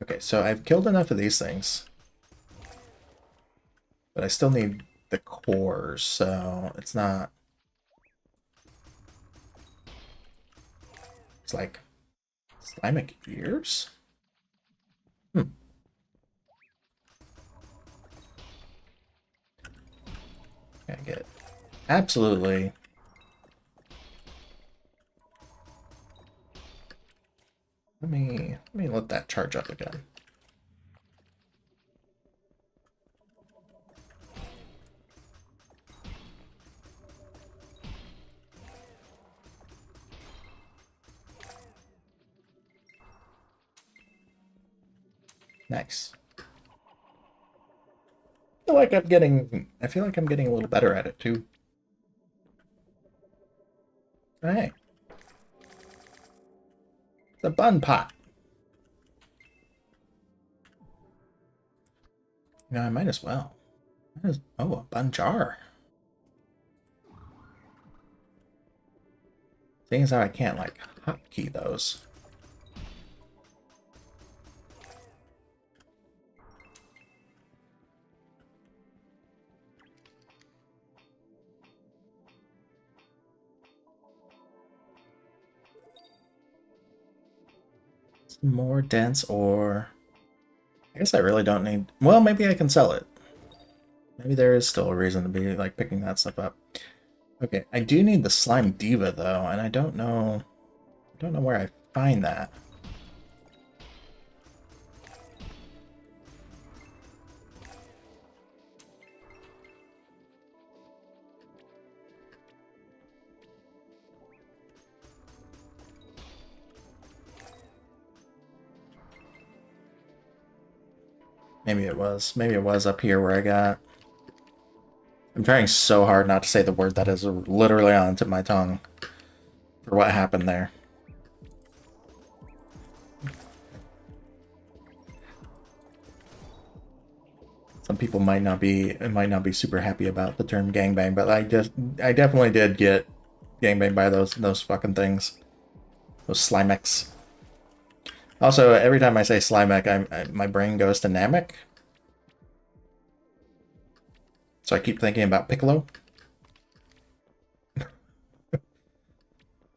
Okay, so I've killed enough of these things. But I still need the cores, so it's not... It's like... Slimek ears? Hmm. I get absolutely... Let me let that charge up again. Nice. I feel like I'm getting a little better at it too. Hey, it's a bun pot. You know, I might as well. Oh, a bun jar. Seeing as how I can't like hotkey those. Some more dense ore. I guess I really don't need... Well, maybe I can sell it. Maybe there is still a reason to be, like, picking that stuff up. Okay, I do need the Slime Diva, though, and I don't know... where I find that. Maybe it was. Maybe it was up here where I got... I'm trying so hard not to say the word that is literally on the tip of my tongue for what happened there. Some people might not be super happy about the term gangbang, but I definitely did get gangbanged by those fucking things. Those Slimex. Also, every time I say Slimex, my brain goes to Namek. So I keep thinking about Piccolo.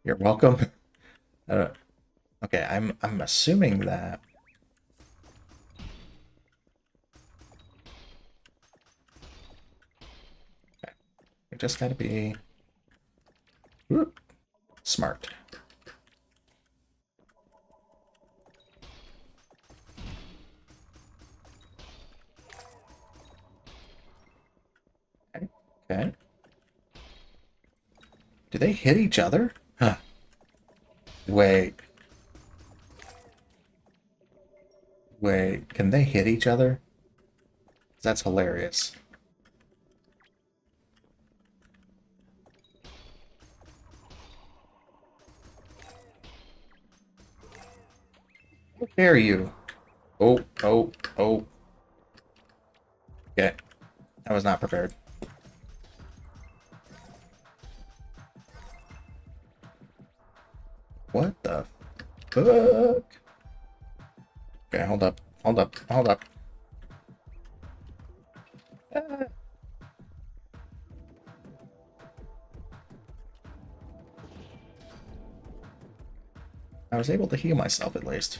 You're welcome. Okay, I'm assuming that. Okay. You just gotta be smart. Okay. Do they hit each other? Huh. Wait. Wait, can they hit each other? That's hilarious. How dare you? Oh, oh, oh. Okay. I was not prepared. What the fuck? Okay, hold up. Hold up. Hold up. Ah. I was able to heal myself at least.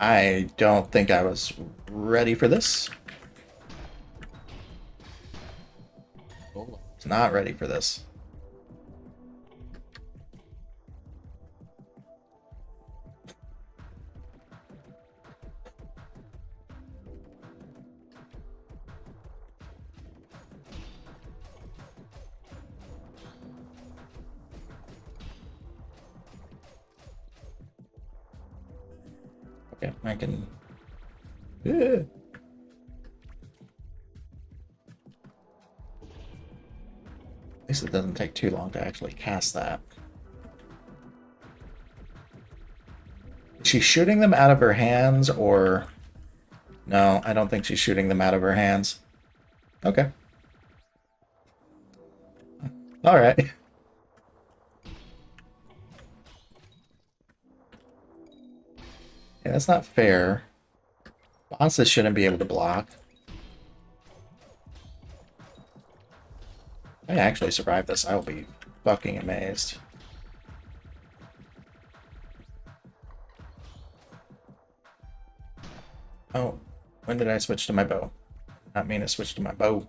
I don't think I was ready for this. I was not ready for this. Okay, I can... Yeah. At least it doesn't take too long to actually cast that. Is she shooting them out of her hands, or... No, I don't think she's shooting them out of her hands. Okay. Alright. Yeah, that's not fair. Bosses shouldn't be able to block. If I actually survive this, I will be fucking amazed. Oh, when did I switch to my bow? I mean to switch to my bow.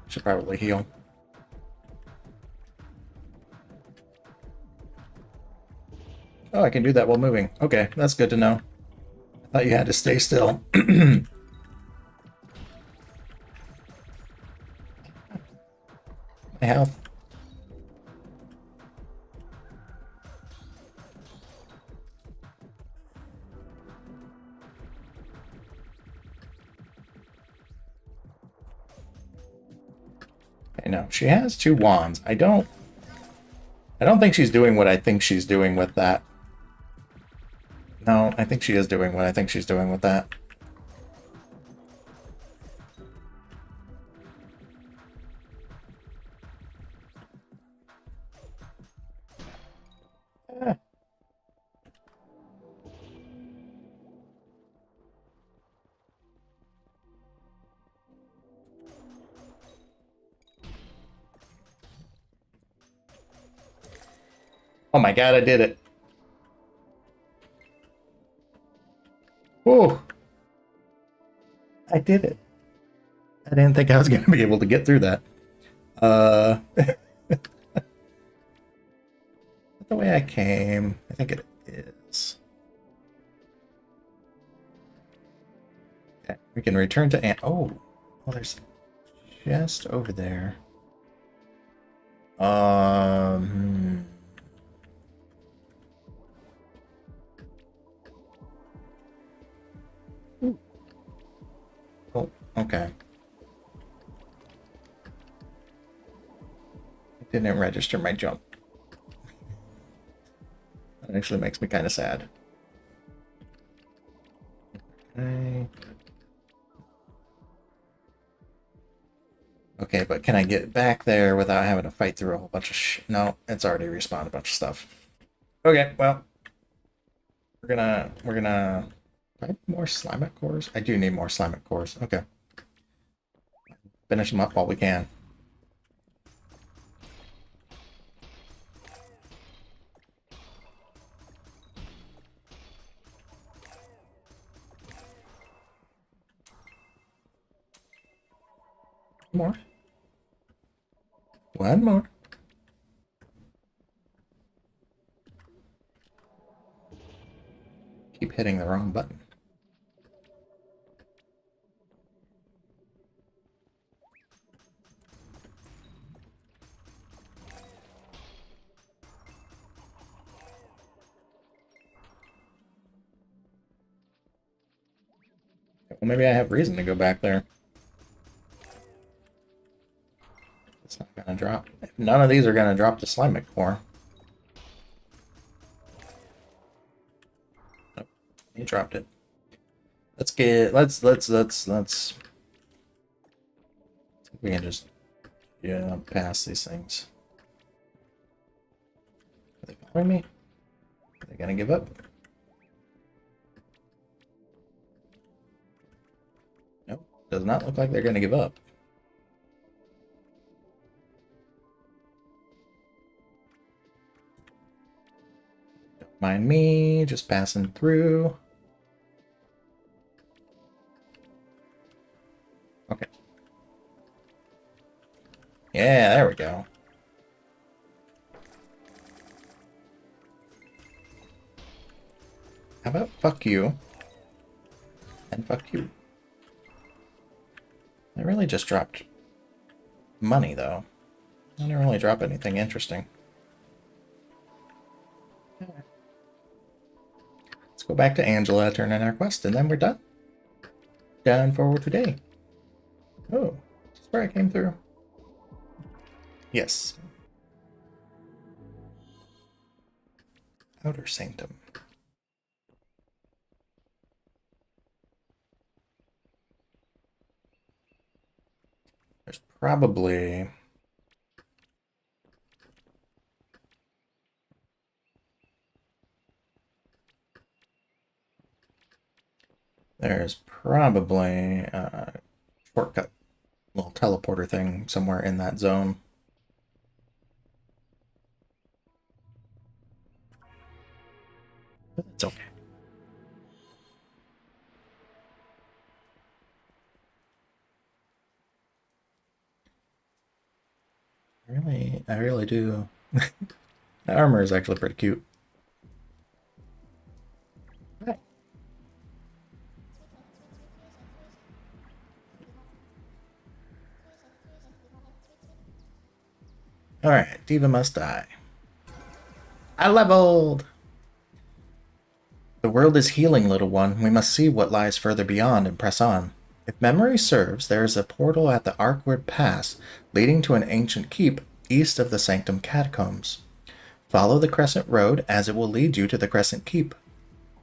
Should probably heal. Oh, I can do that while moving. Okay, that's good to know. I thought you had to stay still. My health. Okay, no, she has 2 wands. I don't think she's doing what I think she's doing with that. No, I think she is doing what I think she's doing with that. Eh. Oh my god, I did it. Whoa. I did it. I didn't think I was going to be able to get through that. The way I came, I think it is. Okay, we can return to Oh, well, there's just over there. Hmm. Oh, okay. It didn't register my jump. That actually makes me kind of sad. Okay. Okay, but can I get back there without having to fight through a whole bunch of No, it's already respawned a bunch of stuff. Okay, well, we're gonna. Do I need more Slimet cores? I do need more Slimet cores. Okay. Finish them up while we can. More. One more. Keep hitting the wrong button. Well, maybe I have reason to go back there. It's not gonna drop. None of these are gonna drop the Slimet core. Nope, he dropped it. Let's get. Let's. We can just pass these things. Are they following me? Are they gonna give up? Nope. Does not look like they're gonna give up. Don't mind me, just passing through. Okay. Yeah, there we go. How about fuck you? And fuck you. I really just dropped money, though. I didn't really drop anything interesting. Let's go back to Angela, turn in our quest, and then we're done. Done for today. Oh, this is where I came through. Yes. Outer Sanctum. There's probably... There's probably a shortcut little teleporter thing somewhere in that zone. But it's okay. I really do. The armor is actually pretty cute. Right. Alright, Diva must die. I leveled! The world is healing, little one. We must see what lies further beyond and press on. If memory serves, there is a portal at the Arkwood Pass leading to an ancient keep east of the Sanctum Catacombs. Follow the Crescent Road as it will lead you to the Crescent Keep.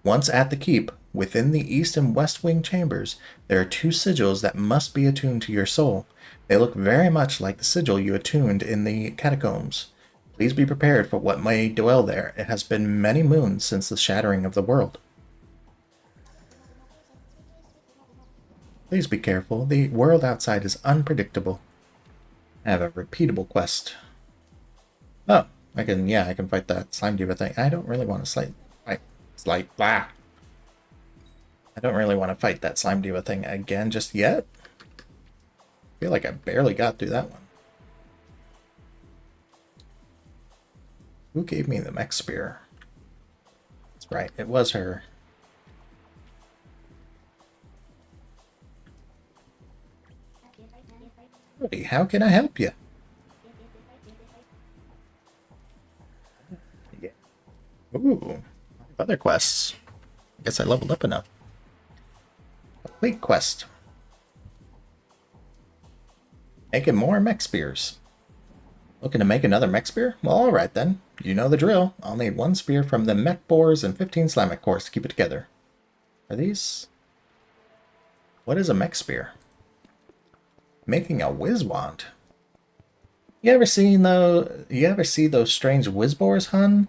Once at the keep, within the east and west wing chambers, there are two sigils that must be attuned to your soul. They look very much like the sigil you attuned in the catacombs. Please be prepared for what may dwell there. It has been many moons since the shattering of the world. Please be careful. The world outside is unpredictable. I have a repeatable quest. Oh, I can fight that slime diva thing. I don't really want to blah. I don't really want to fight that slime diva thing again just yet. I feel like I barely got through that one. Who gave me the mech spear? That's right, it was her. Howdy, how can I help you? Yeah. Ooh, other quests. I guess I leveled up enough. Complete quest. Making more mech spears. Looking to make another mech spear? Well, alright then. You know the drill. I'll need 1 spear from the mech boars and 15 slamic cores to keep it together. Are these... What is a mech spear? Making a whiz wand. You ever see those strange whiz boars, hun?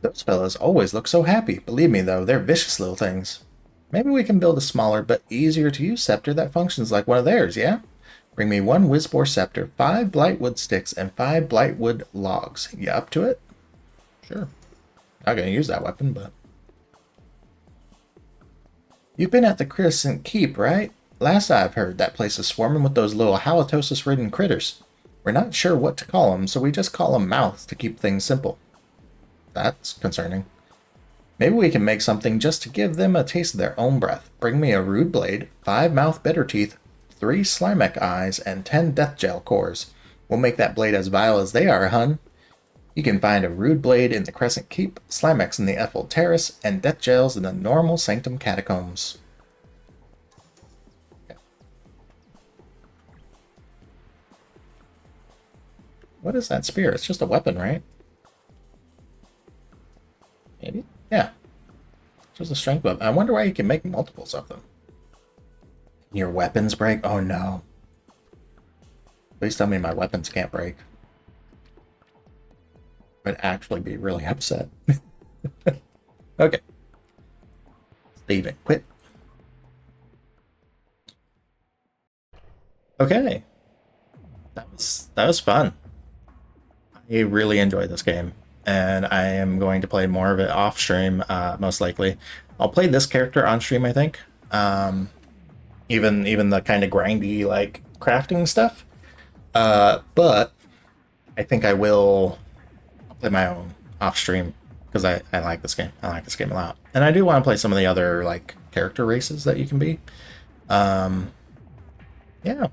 Those fellas always look so happy. Believe me though, they're vicious little things. Maybe we can build a smaller but easier to use scepter that functions like one of theirs, yeah? Bring me 1 whizbore scepter, 5 blightwood sticks, and 5 blightwood logs. You up to it? Sure. Not gonna use that weapon, but... You've been at the Crescent Keep, right? Last I've heard, that place is swarming with those little halitosis-ridden critters. We're not sure what to call them, so we just call them mouths to keep things simple. That's concerning. Maybe we can make something just to give them a taste of their own breath. Bring me a rude blade, 5 mouth bitter teeth, 3 Slimek eyes, and 10 death gel cores. We'll make that blade as vile as they are, hun. You can find a rude blade in the Crescent Keep, Slimex in the Ethel Terrace, and death gels in the normal Sanctum Catacombs. Okay. What is that spear? It's just a weapon, right? Maybe? Yeah. Just a strength weapon. I wonder why you can make multiples of them. Your weapons break? Oh no. Please tell me my weapons can't break. I'd actually be really upset. Okay. Leave it. Quit. Okay. That was fun. I really enjoyed this game, and I am going to play more of it off stream, most likely. I'll play this character on stream, I think. Even the kind of grindy, like, crafting stuff. But I think I will play my own off stream, because I like this game. I like this game a lot. And I do want to play some of the other, like, character races that you can be. Yeah.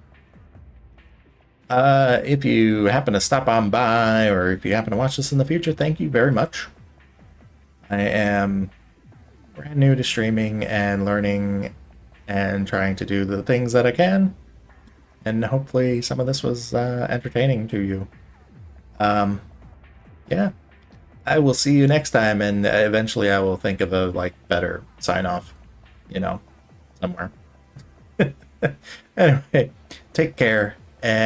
If you happen to stop on by, or if you happen to watch this in the future, thank you very much. I am brand new to streaming and learning and trying to do the things that I can. And hopefully some of this was entertaining to you. Yeah. I will see you next time, and eventually I will think of a, like, better sign-off, you know, somewhere. Anyway, take care, and